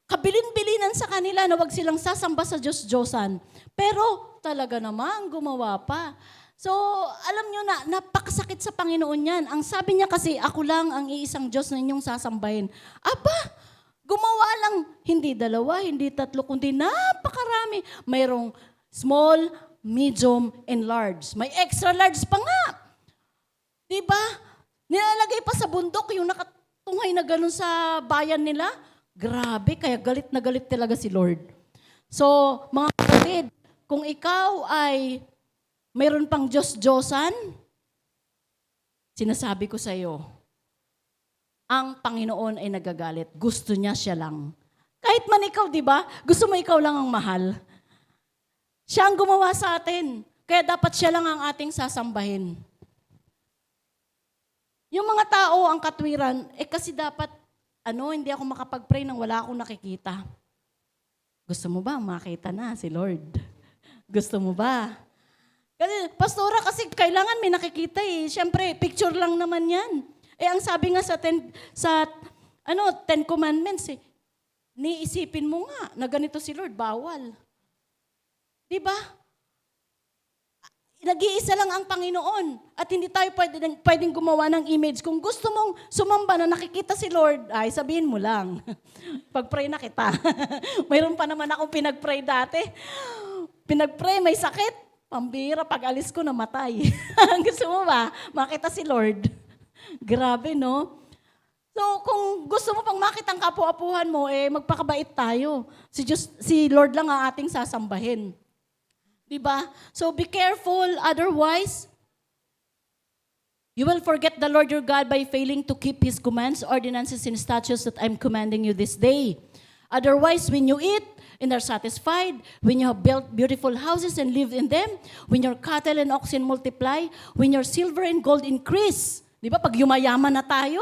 Kabilin-bilinan sa kanila na wag silang sasamba sa Diyos-Diyosan. Pero talaga naman, gumawa pa. So, alam nyo na, napakasakit sa Panginoon yan. Ang sabi niya kasi, ako lang ang iisang Diyos na inyong sasambahin. Aba, gumawa lang, hindi dalawa, hindi tatlo, kundi napakarami. Mayroong small, medium, and large. May extra large pa nga. Diba? Nilalagay pa sa bundok yung nakatunghay na ganun sa bayan nila. Grabe, kaya galit na galit talaga si Lord. So, mga kapatid, kung ikaw ay mayroon pang Diyos-Diyosan, sinasabi ko sa iyo, ang Panginoon ay nagagalit. Gusto niya siya lang. Kahit man ikaw, di ba? Gusto mo ikaw lang ang mahal. Siya ang gumawa sa atin. Kaya dapat siya lang ang ating sasambahin. Yung mga tao, ang katwiran, kasi dapat, hindi ako makapag-pray nang wala akong nakikita. Gusto mo ba makita na si Lord? Gusto mo ba? Kasi, pastora, kasi kailangan may nakikita eh. Siyempre, picture lang naman yan. Ang sabi nga sa Ten Commandments eh, niisipin mo nga na ganito si Lord, bawal. Diba? nag-iisa lang ang Panginoon at hindi tayo pwedeng gumawa ng image. Kung gusto mong sumamba na nakikita si Lord, ay sabihin mo lang. Pag-pray na kita. Mayroon pa naman akong pinag-pray dati. Pinag-pray, may sakit. Pambira, pag alis ko, namatay. Gusto mo ba? Makita si Lord. Grabe, no? So, kung gusto mo pang makita ang kapu-apuhan mo, magpakabait tayo. Si Lord lang ang ating sasambahin. Diba? So be careful, otherwise, you will forget the Lord your God by failing to keep His commands, ordinances, and statutes that I'm commanding you this day. Otherwise, when you eat and are satisfied, when you have built beautiful houses and live in them, when your cattle and oxen multiply, when your silver and gold increase. Diba? Pag yumayaman na tayo,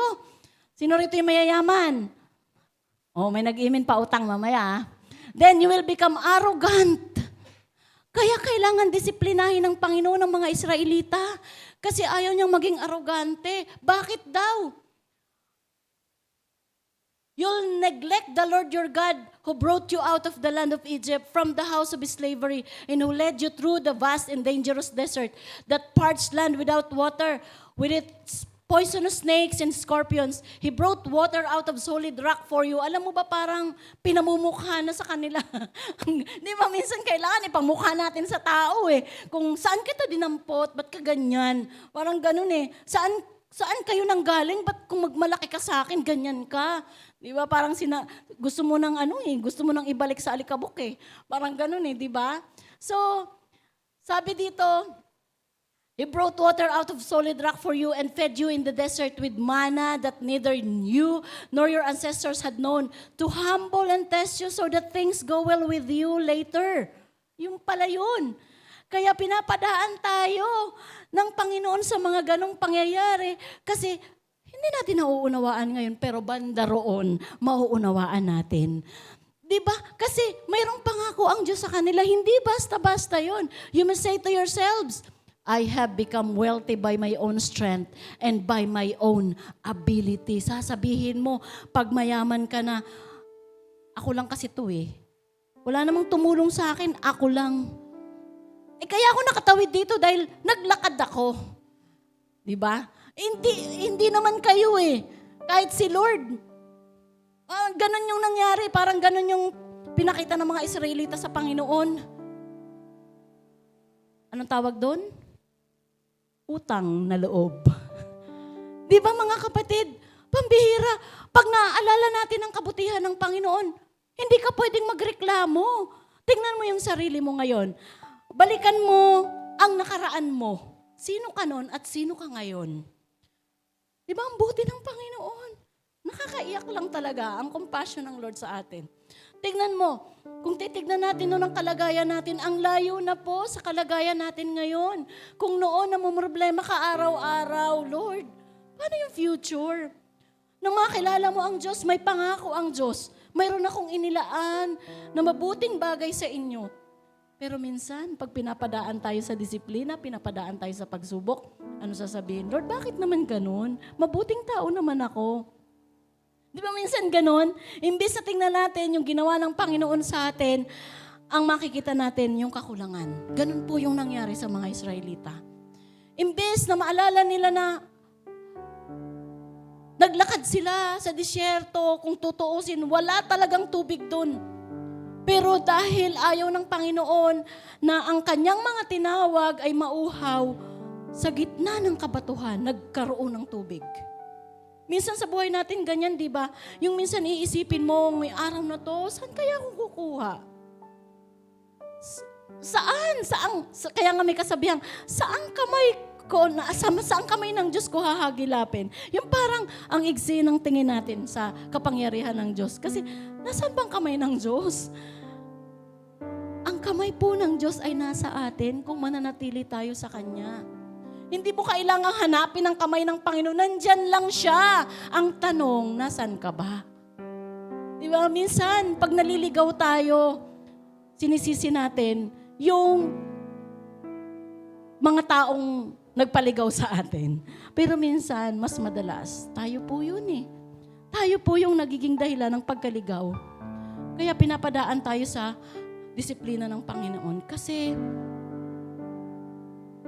sino rito yung mayayaman? Oh, may nag-imin pa utang mamaya. Then you will become arrogant. Kaya kailangan disiplinahin ng Panginoon ng mga Israelita kasi ayaw niyang maging arogante. Bakit daw? You'll neglect the Lord your God who brought you out of the land of Egypt from the house of slavery and who led you through the vast and dangerous desert, that parched land without water, with its poisonous snakes and scorpions. He brought water out of solid rock for you. Alam mo ba parang pinamumukha na sa kanila? Di ba minsan kailangan ipamukha natin sa tao Kung saan kita dinampot, ba't ka ganyan? Parang ganun Saan kayo nang galing? Ba't kung magmalaki ka sa akin, ganyan ka? Di ba parang gusto mo nang gusto mo nang ibalik sa alikabok Parang ganun di ba? So, sabi dito, He brought water out of solid rock for you and fed you in the desert with manna that neither you nor your ancestors had known, to humble and test you so that things go well with you later. Yung pala yun. Kaya pinapadaan tayo ng Panginoon sa mga ganong pangyayari kasi hindi natin nauunawaan ngayon pero banda roon, mauunawaan natin. Diba? Kasi mayroong pangako ang Diyos sa kanila, hindi basta-basta yun. You must say to yourselves, I have become wealthy by my own strength and by my own ability. Sasabihin mo, pag mayaman ka na, ako lang kasi to Wala namang tumulong sa akin, ako lang. Kaya ako nakatawid dito dahil naglakad ako. Diba? Hindi naman kayo Kahit si Lord. Ganon yung nangyari, parang ganon yung pinakita ng mga Israelita sa Panginoon. Anong tawag doon? Utang na loob. Di ba mga kapatid? Pambihira. Pag naaalala natin ang kabutihan ng Panginoon, hindi ka pwedeng magreklamo. Tingnan mo yung sarili mo ngayon. Balikan mo ang nakaraan mo. Sino ka noon at sino ka ngayon? Di ba ang buti ng Panginoon? Nakakaiyak lang talaga ang compassion ng Lord sa atin. Tingnan mo, kung titignan natin noon ang kalagayan natin, ang layo na po sa kalagayan natin ngayon. Kung noon na problema ka araw-araw, Lord, paano yung future? Nang makilala mo ang Diyos, may pangako ang Diyos. Mayroon akong inilaan na mabuting bagay sa inyo. Pero minsan, pag pinapadaan tayo sa disiplina, pinapadaan tayo sa pagsubok, ano sasabihin? Lord, bakit naman ganun? Mabuting tao naman ako. Di ba minsan ganon? Imbis na tingnan natin yung ginawa ng Panginoon sa atin, ang makikita natin yung kakulangan. Ganon po yung nangyari sa mga Israelita. Imbis na maalala nila na naglakad sila sa disyerto, kung tutuusin, wala talagang tubig doon. Pero dahil ayaw ng Panginoon na ang kanyang mga tinawag ay mauhaw, sa gitna ng kabatuhan, nagkaroon ng tubig. Minsan sa buhay natin ganyan, di ba? Yung minsan iisipin mo, may araw na to, saan kaya ako kukuha? Kaya nga may kasabihan, saan kamay ng Diyos ko hahagilapin? Yung parang ang igsi ng tingin natin sa kapangyarihan ng Diyos. Kasi nasaan bang kamay ng Diyos? Ang kamay po ng Diyos ay nasa atin kung mananatili tayo sa Kanya. Hindi mo kailangang hanapin ang kamay ng Panginoon. Nandyan lang siya. Ang tanong, nasan ka ba? Di ba? Minsan, pag naliligaw tayo, sinisisi natin yung mga taong nagpaligaw sa atin. Pero minsan, mas madalas, tayo po yun Tayo po yung nagiging dahilan ng pagkaligaw. Kaya pinapadaan tayo sa disiplina ng Panginoon. Kasi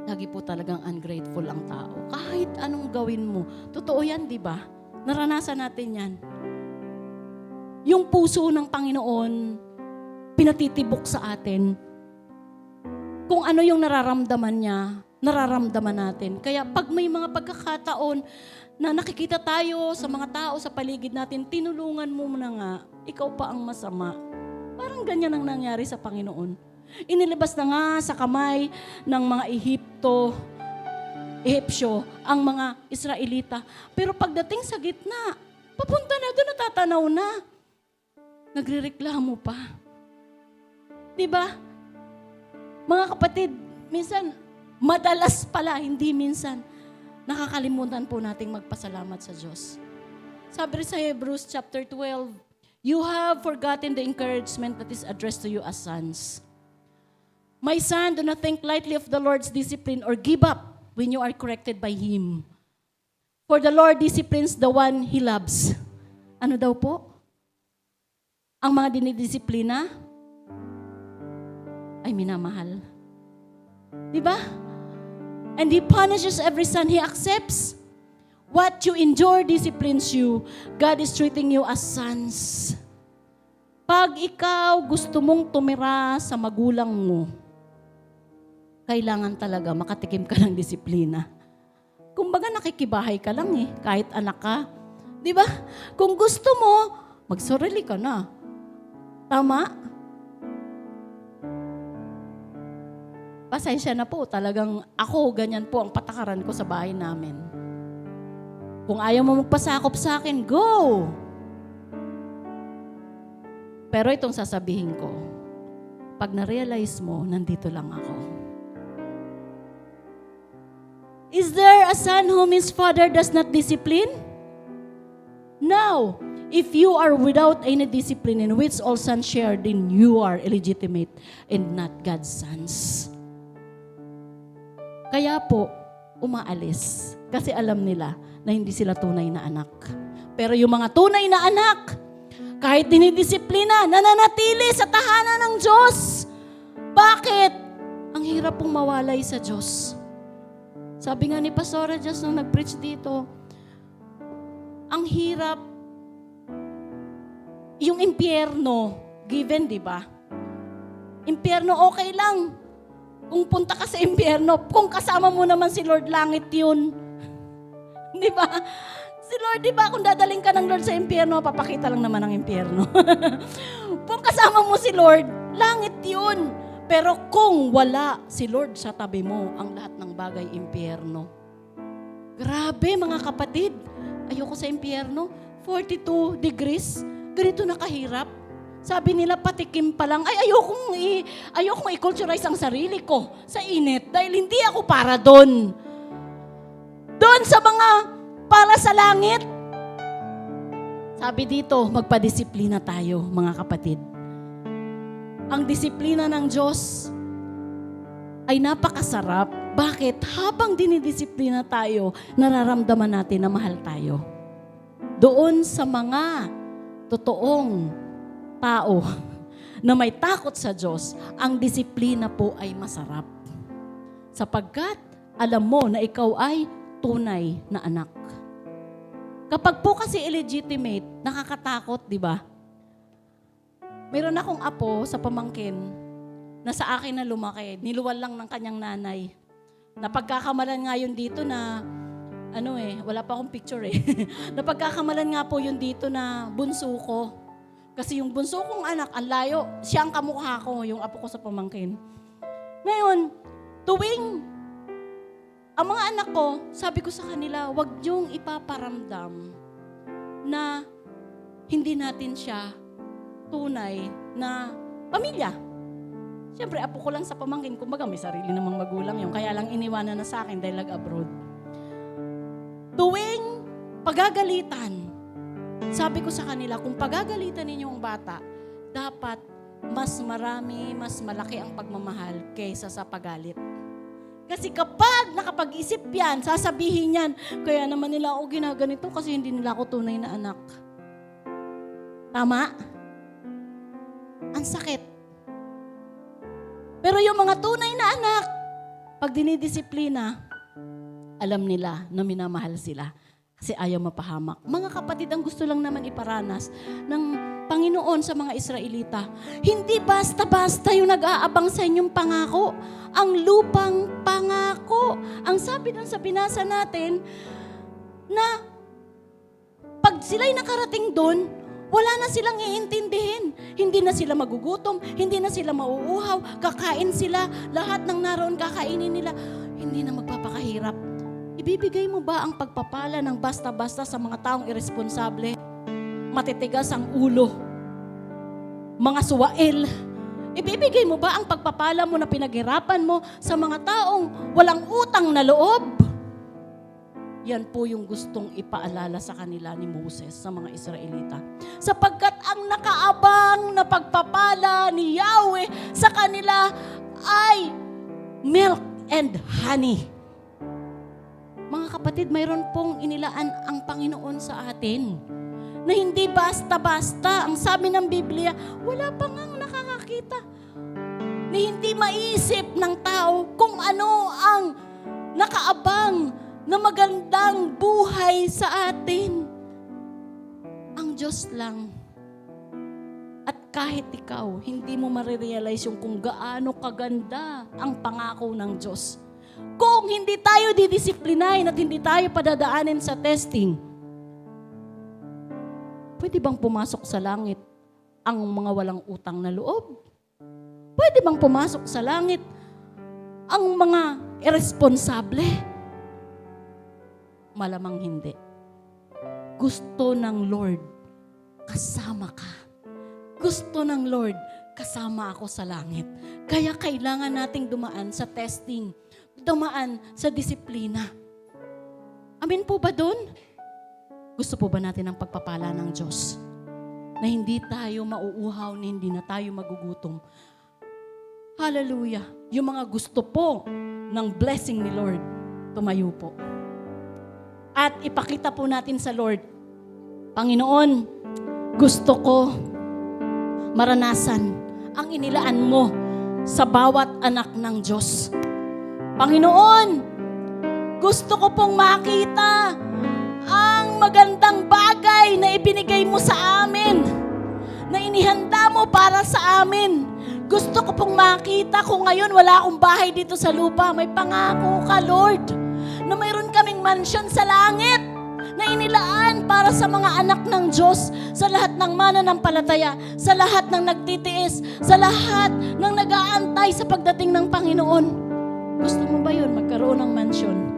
lagi po talagang ungrateful ang tao. Kahit anong gawin mo. Totoo yan, di ba? Naranasan natin yan. Yung puso ng Panginoon, pinatitibok sa atin. Kung ano yung nararamdaman niya, nararamdaman natin. Kaya pag may mga pagkakataon na nakikita tayo sa mga tao sa paligid natin, tinulungan mo na nga, ikaw pa ang masama. Parang ganyan ang nangyari sa Panginoon. Inilabas na nga sa kamay ng mga Ehipsyo ang mga Israelita. Pero pagdating sa gitna, papunta na doon, natatanaw na. Nagrereklamo pa. Diba? Mga kapatid, minsan, madalas pala, hindi minsan, nakakalimutan po nating magpasalamat sa Diyos. Sabi rin sa Hebrews chapter 12, you have forgotten the encouragement that is addressed to you as sons. My son, do not think lightly of the Lord's discipline or give up when you are corrected by Him. For the Lord disciplines the one He loves. Ano daw po? Ang mga dinidisiplina ay minamahal. Diba? And He punishes every son He accepts. What you endure disciplines you. God is treating you as sons. Pag ikaw gusto mong tumira sa magulang mo, kailangan talaga makatikim ka ng disiplina. Kumbaga nakikibahay ka lang kahit anak ka. Di ba? Kung gusto mo, magsarili ka na. Tama? Pasensya na po, talagang ako, ganyan po ang patakaran ko sa bahay namin. Kung ayaw mo magpasakop sa akin, go! Pero itong sasabihin ko, pag na-realize mo, nandito lang ako. Is there a son whom his father does not discipline? No. If you are without any discipline in which all sons share, then you are illegitimate and not God's sons. Kaya po, umaalis. Kasi alam nila na hindi sila tunay na anak. Pero yung mga tunay na anak, kahit dinidisiplina, nananatili sa tahanan ng Diyos. Bakit? Ang hirap pong mawalay sa Diyos. Sabi nga ni Pastora Jess nung nag-preach dito, ang hirap, yung impyerno, given, di ba? Impyerno, okay lang. Kung punta ka sa impyerno, kung kasama mo naman si Lord, langit yun. Di ba? Si Lord, di ba, kung dadaling ka ng Lord sa impyerno, papakita lang naman ang impyerno. Kung kasama mo si Lord, langit yun. Pero kung wala si Lord sa tabi mo, ang lahat ng bagay impyerno. Grabe mga kapatid, ayoko sa impyerno, 42 degrees, ganito nakahirap. Sabi nila patikim pa lang, ay ayokong i-culturize ang sarili ko sa init dahil hindi ako para doon. Doon sa mga para sa langit. Sabi dito, magpadisiplina tayo mga kapatid. Ang disiplina ng Diyos ay napakasarap. Bakit? Habang dinidisiplina tayo, nararamdaman natin na mahal tayo. Doon sa mga totoong tao na may takot sa Diyos, ang disiplina po ay masarap. Sapagkat alam mo na ikaw ay tunay na anak. Kapag po kasi illegitimate, nakakatakot, di ba? Mayroon akong apo sa pamangkin na sa akin na lumaki. Niluwal lang ng kanyang nanay. Napagkakamalan nga yun dito na, wala pa akong picture Napagkakamalan nga po yun dito na bunso ko. Kasi yung bunso kong anak, ang layo, siya ang kamukha ko, yung apo ko sa pamangkin. Ngayon, tuwing ang mga anak ko, sabi ko sa kanila, huwag niyong ipaparamdam na hindi natin siya tunay na pamilya. Siyempre, apo ko lang sa pamangkin. Kumbaga, may sarili namang magulang yun. Kaya lang iniwanan na sa akin dahil nag-abroad. Tuwing pagagalitan, sabi ko sa kanila, kung pagagalitan ninyo ang bata, dapat mas marami, mas malaki ang pagmamahal kaysa sa pagalit. Kasi kapag nakapag-isip yan, sasabihin yan, kaya naman nila ako ginaganito kasi hindi nila ako tunay na anak. Tama? Ang sakit. Pero yung mga tunay na anak, pag dinidisiplina, alam nila na minamahal sila kasi ayaw mapahamak. Mga kapatid, ang gusto lang naman iparanas ng Panginoon sa mga Israelita, hindi basta-basta yung nag-aabang sa inyong pangako, ang lupang pangako. Ang sabi dun sa binasa natin, na pag sila'y nakarating doon, wala na silang iintindihin. Hindi na sila magugutom, hindi na sila mauuhaw, kakain sila, lahat ng naroon kakainin nila. Hindi na magpapakahirap. Ibibigay mo ba ang pagpapala ng basta-basta sa mga taong irresponsable? Matitigas ang ulo, mga suwail. Ibibigay mo ba ang pagpapala mo na pinaghirapan mo sa mga taong walang utang na loob? Yan po yung gustong ipaalala sa kanila ni Moses sa mga Israelita. Sapagkat ang nakaabang na pagpapala ni Yahweh sa kanila ay milk and honey. Mga kapatid, mayroon pong inilaan ang Panginoon sa atin na hindi basta-basta. Ang sabi ng Biblia, wala pa ngang nakakakita. Na hindi maisip ng tao kung ano ang nakaabang na magandang buhay sa atin. Ang Diyos lang. At kahit ikaw, hindi mo marirealize yung kung gaano kaganda ang pangako ng Diyos. Kung hindi tayo didisiplinahin at hindi tayo padadaanin sa testing, pwede bang pumasok sa langit ang mga walang utang na loob? Pwede bang pumasok sa langit ang mga irresponsable? Malamang hindi. Gusto ng Lord, kasama ka. Gusto ng Lord, kasama ako sa langit. Kaya kailangan nating dumaan sa testing, dumaan sa disiplina. Amin po ba doon? Gusto po ba natin ang pagpapala ng Diyos? Na hindi tayo mauuhaw, na hindi na tayo magugutom. Hallelujah. Yung mga gusto po ng blessing ni Lord, tumayo po. At ipakita po natin sa Lord, Panginoon, gusto ko maranasan ang inilaan mo sa bawat anak ng Diyos. Panginoon, gusto ko pong makita ang magandang bagay na ibinigay mo sa amin, na inihanda mo para sa amin. Gusto ko pong makita kung ngayon wala akong bahay dito sa lupa. May pangako ka, Lord, na mayroon kaming mansion sa langit na inilaan para sa mga anak ng Diyos, sa lahat ng mananampalataya, sa lahat ng nagtitiis, sa lahat ng nag-aantay sa pagdating ng Panginoon. Gusto mo ba yun, magkaroon ng mansion?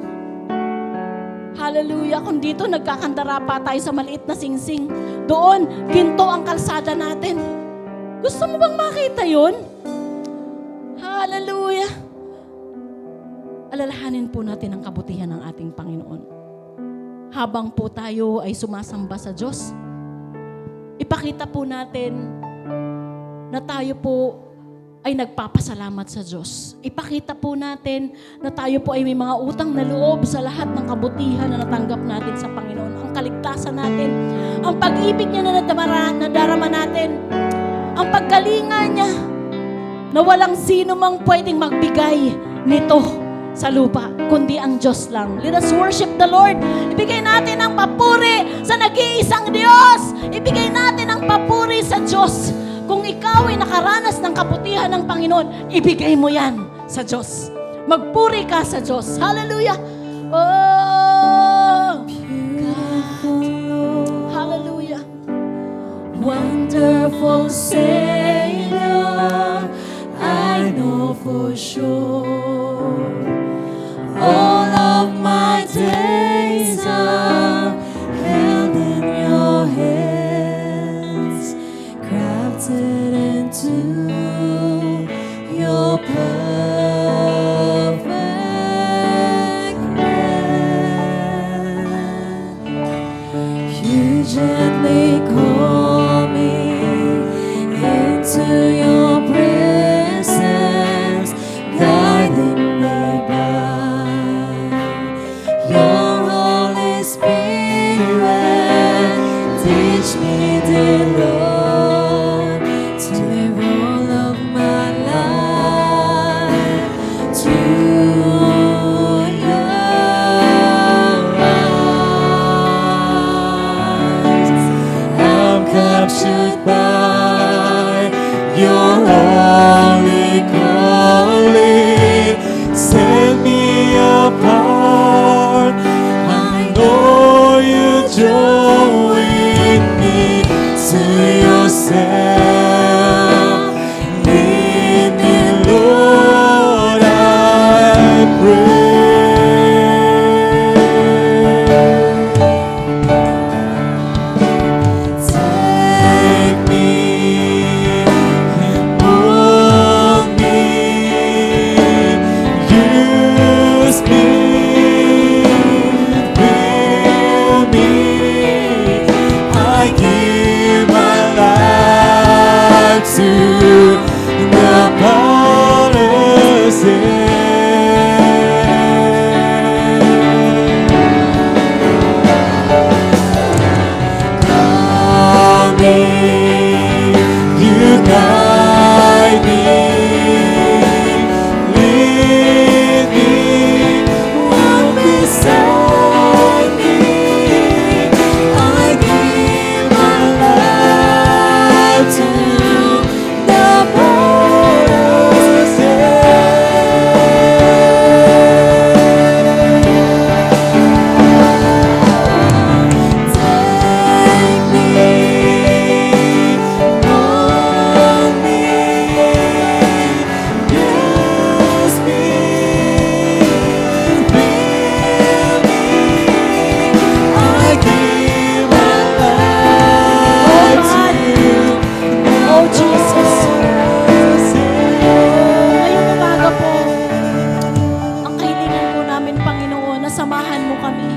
Hallelujah. Kung dito nagkakandara pa tayo sa maliit na singsing, doon, ginto ang kalsada natin. Gusto mo bang makita yun? Hallelujah. Alalahanin po natin ang kabutihan ng ating Panginoon. Habang po tayo ay sumasamba sa Diyos, ipakita po natin na tayo po ay nagpapasalamat sa Diyos. Ipakita po natin na tayo po ay may mga utang na loob sa lahat ng kabutihan na natanggap natin sa Panginoon. Ang kaligtasan natin, ang pag-ibig niya na nadarama natin, ang paggalingan niya na walang sino mang pwedeng magbigay nito sa lupa, kundi ang Diyos lang. Let us worship the Lord. Ibigay natin ang papuri sa nag-iisang Diyos. Ibigay natin ang papuri sa Diyos. Kung ikaw ay nakaranas ng kabutihan ng Panginoon, ibigay mo yan sa Diyos. Magpuri ka sa Diyos. Hallelujah. Oh, hallelujah. Wonderful Savior, I know for sure all of my days are held in your hands, crafted into your perfect plan. You gently call me into your presence, guiding me by your Holy Spirit. Teach me, dear Lord, to live all of my life to captured by your holy calling. Set me apart. I know you drawing me to yourself. Lead me, Lord, I pray. Take me and mold me. Use me, fill me. I give my life to the potter's Call me, you guide me, lead me, walk beside me. I give my life to the potter's Take me, mold me, use me, fill me. I give my life to you. Oh, Jesus. Ngayong umaga po, ang kahilingan po namin, Panginoon, na samahan mo kami.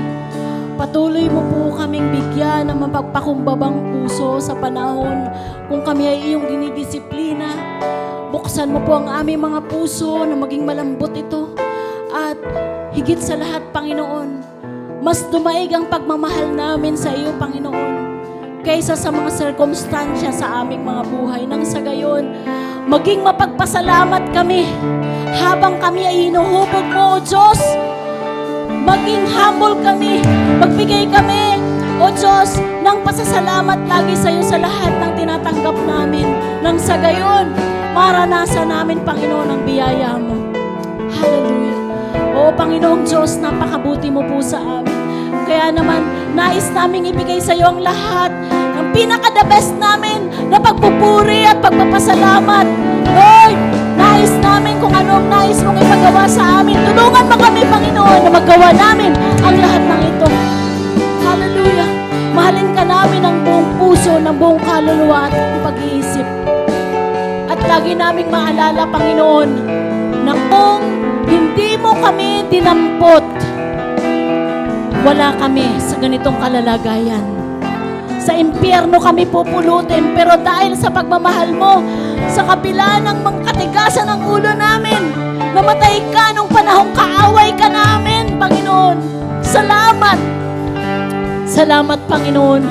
Patuloy mo po kaming bigyan ng mapagpakumbabang puso sa panahon kung kami ay iyong dinidisiplina. Buksan mo po ang aming mga puso na maging malambot ito. At higit sa lahat, Panginoon, mas dumaig ang pagmamahal namin sa iyo, Panginoon, kaysa sa mga sirkumstansya sa aming mga buhay. Nang sa gayon, maging mapagpasalamat kami habang kami ay hinuhubog mo, O Diyos. Maging humble kami, magbigay kami, O Diyos, ng pasasalamat lagi sa iyo sa lahat ng tinatanggap namin. Nang sa gayon, maranasan namin, Panginoon, ang biyaya mo. Hallelujah. O Panginoong Diyos, napakabuti mo po sa amin. Kaya naman, nais naming ibigay sa iyo ang lahat ng pinaka-the best namin na pagpupuri at pagpapasalamat. Lord, nais namin kung ano ang nais mong ipagawa sa amin. Tulungan mo kami, Panginoon, na magawa namin ang lahat ng ito. Hallelujah. Mahalin ka namin ng buong puso, ng buong kaluluwa at pag-iisip. At lagi naming maalala, Panginoon, na kung hindi mo kami dinampot, wala kami sa ganitong kalalagayan. Sa impyerno kami pupulutin, pero dahil sa pagmamahal mo, sa kabila ng mga katigasan ng ulo namin, namatay ka nung panahong kaaway ka namin, Panginoon. Salamat! Salamat, Panginoon.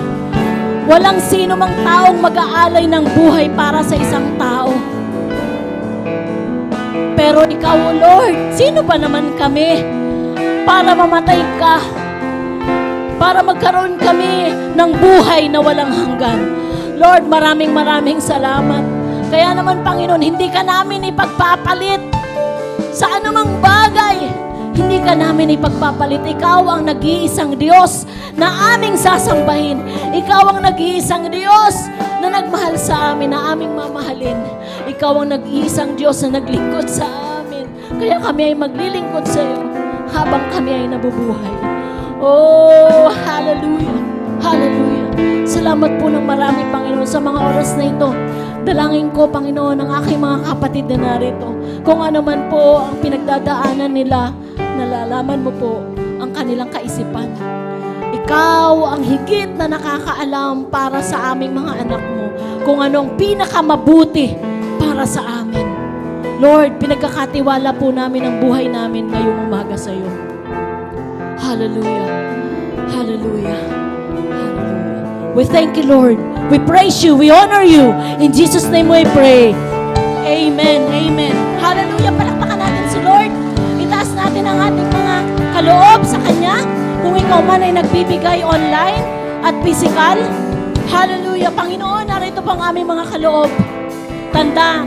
Walang sino mang taong mag-aalay ng buhay para sa isang tao. Pero ikaw, O Lord, sino ba naman kami para mamatay ka? Para magkaroon kami ng buhay na walang hanggan. Lord, maraming salamat. Kaya naman, Panginoon, hindi ka namin ipagpapalit sa anumang bagay. Hindi ka namin ipagpapalit. Ikaw ang nag-iisang Diyos na aming sasambahin. Ikaw ang nag-iisang Diyos na nagmahal sa amin, na aming mamahalin. Ikaw ang nag-iisang Diyos na naglingkod sa amin. Kaya kami ay maglilingkod sa iyo habang kami ay nabubuhay. Oh, hallelujah. Hallelujah. Salamat po ng marami, Panginoon, sa mga oras na ito. Dalangin ko, Panginoon, ang aking mga kapatid na narito. Kung ano man po ang pinagdadaanan nila, nalalaman mo po ang kanilang kaisipan. Ikaw ang higit na nakakaalam para sa aming mga anak mo. Kung anong pinakamabuti para sa amin. Lord, pinagkakatiwala po namin ang buhay namin ngayong umaga sa iyo. Hallelujah. Hallelujah. Hallelujah. We thank you, Lord. We praise you. We honor you. In Jesus' name we pray. Amen. Amen. Hallelujah. Palakpakan natin si Lord. Itaas natin ang ating mga kaloob sa Kanya. Kung ikaw man ay nagbibigay online at physical. Hallelujah. Panginoon, narito po ang aming mga kaloob. Tanda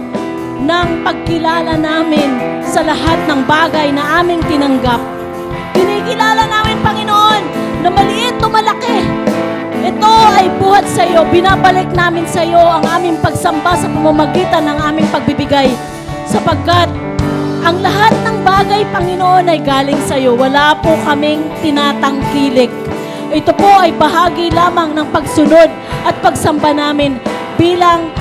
ng pagkilala namin sa lahat ng bagay na aming tinanggap. Kinikilala namin, Panginoon, na maliit o malaki. Ito ay buhat sa iyo. Binabalik namin sa iyo ang aming pagsamba sa pamamagitan ng aming pagbibigay. Sapagkat ang lahat ng bagay, Panginoon, ay galing sa iyo. Wala po kaming tinatangkilik. Ito po ay bahagi lamang ng pagsunod at pagsamba namin bilang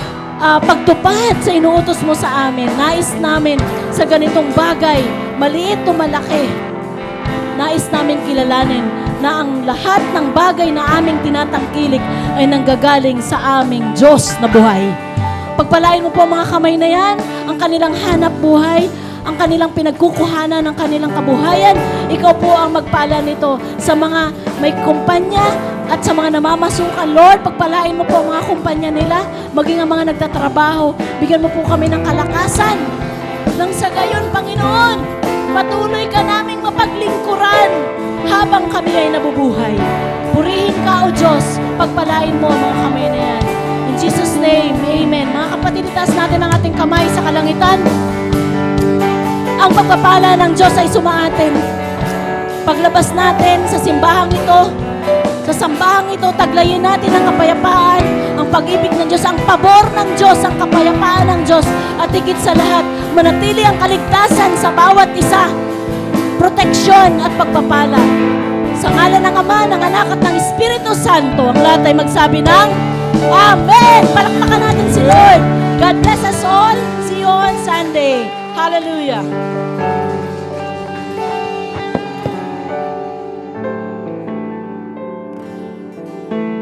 pagtupad sa inuutos mo sa amin. Nais namin sa ganitong bagay, maliit o malaki, nais namin kilalanin na ang lahat ng bagay na aming tinatangkilik ay nanggagaling sa aming Diyos na buhay. Pagpalain mo po ang mga kamay na yan, ang kanilang hanap buhay, ang kanilang pinagkukuhanan ng kanilang kabuhayan. Ikaw po ang magpala nito sa mga may kumpanya at sa mga namamasukan. Lord, pagpalain mo po ang mga kumpanya nila, maging ang mga nagtatrabaho. Bigyan mo po kami ng kalakasan. Nang sa gayon, Panginoon, patuloy ka naming mapaglingkuran habang kami ay nabubuhay. Purihin ka, O Diyos, pagpalain mo ang mga kamay na yan. In Jesus' name, Amen. Mga kapatid, itaas natin ang ating kamay sa kalangitan. Ang pagpapala ng Diyos ay sumaatin. Paglabas natin sa simbahang ito, sa sambahang ito, taglayin natin ang kapayapaan, ang pag-ibig ng Diyos, ang pabor ng Diyos, ang kapayapaan ng Diyos, at higit sa lahat, manatili ang kaligtasan sa bawat isa, proteksyon at pagpapala. Sa ngalan ng Ama, ng Anak at ng Espiritu Santo, ang lahat ay magsabi ng Amen! Palakpakan natin si Lord. God bless us all. See you on Sunday. Hallelujah.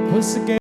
Once again.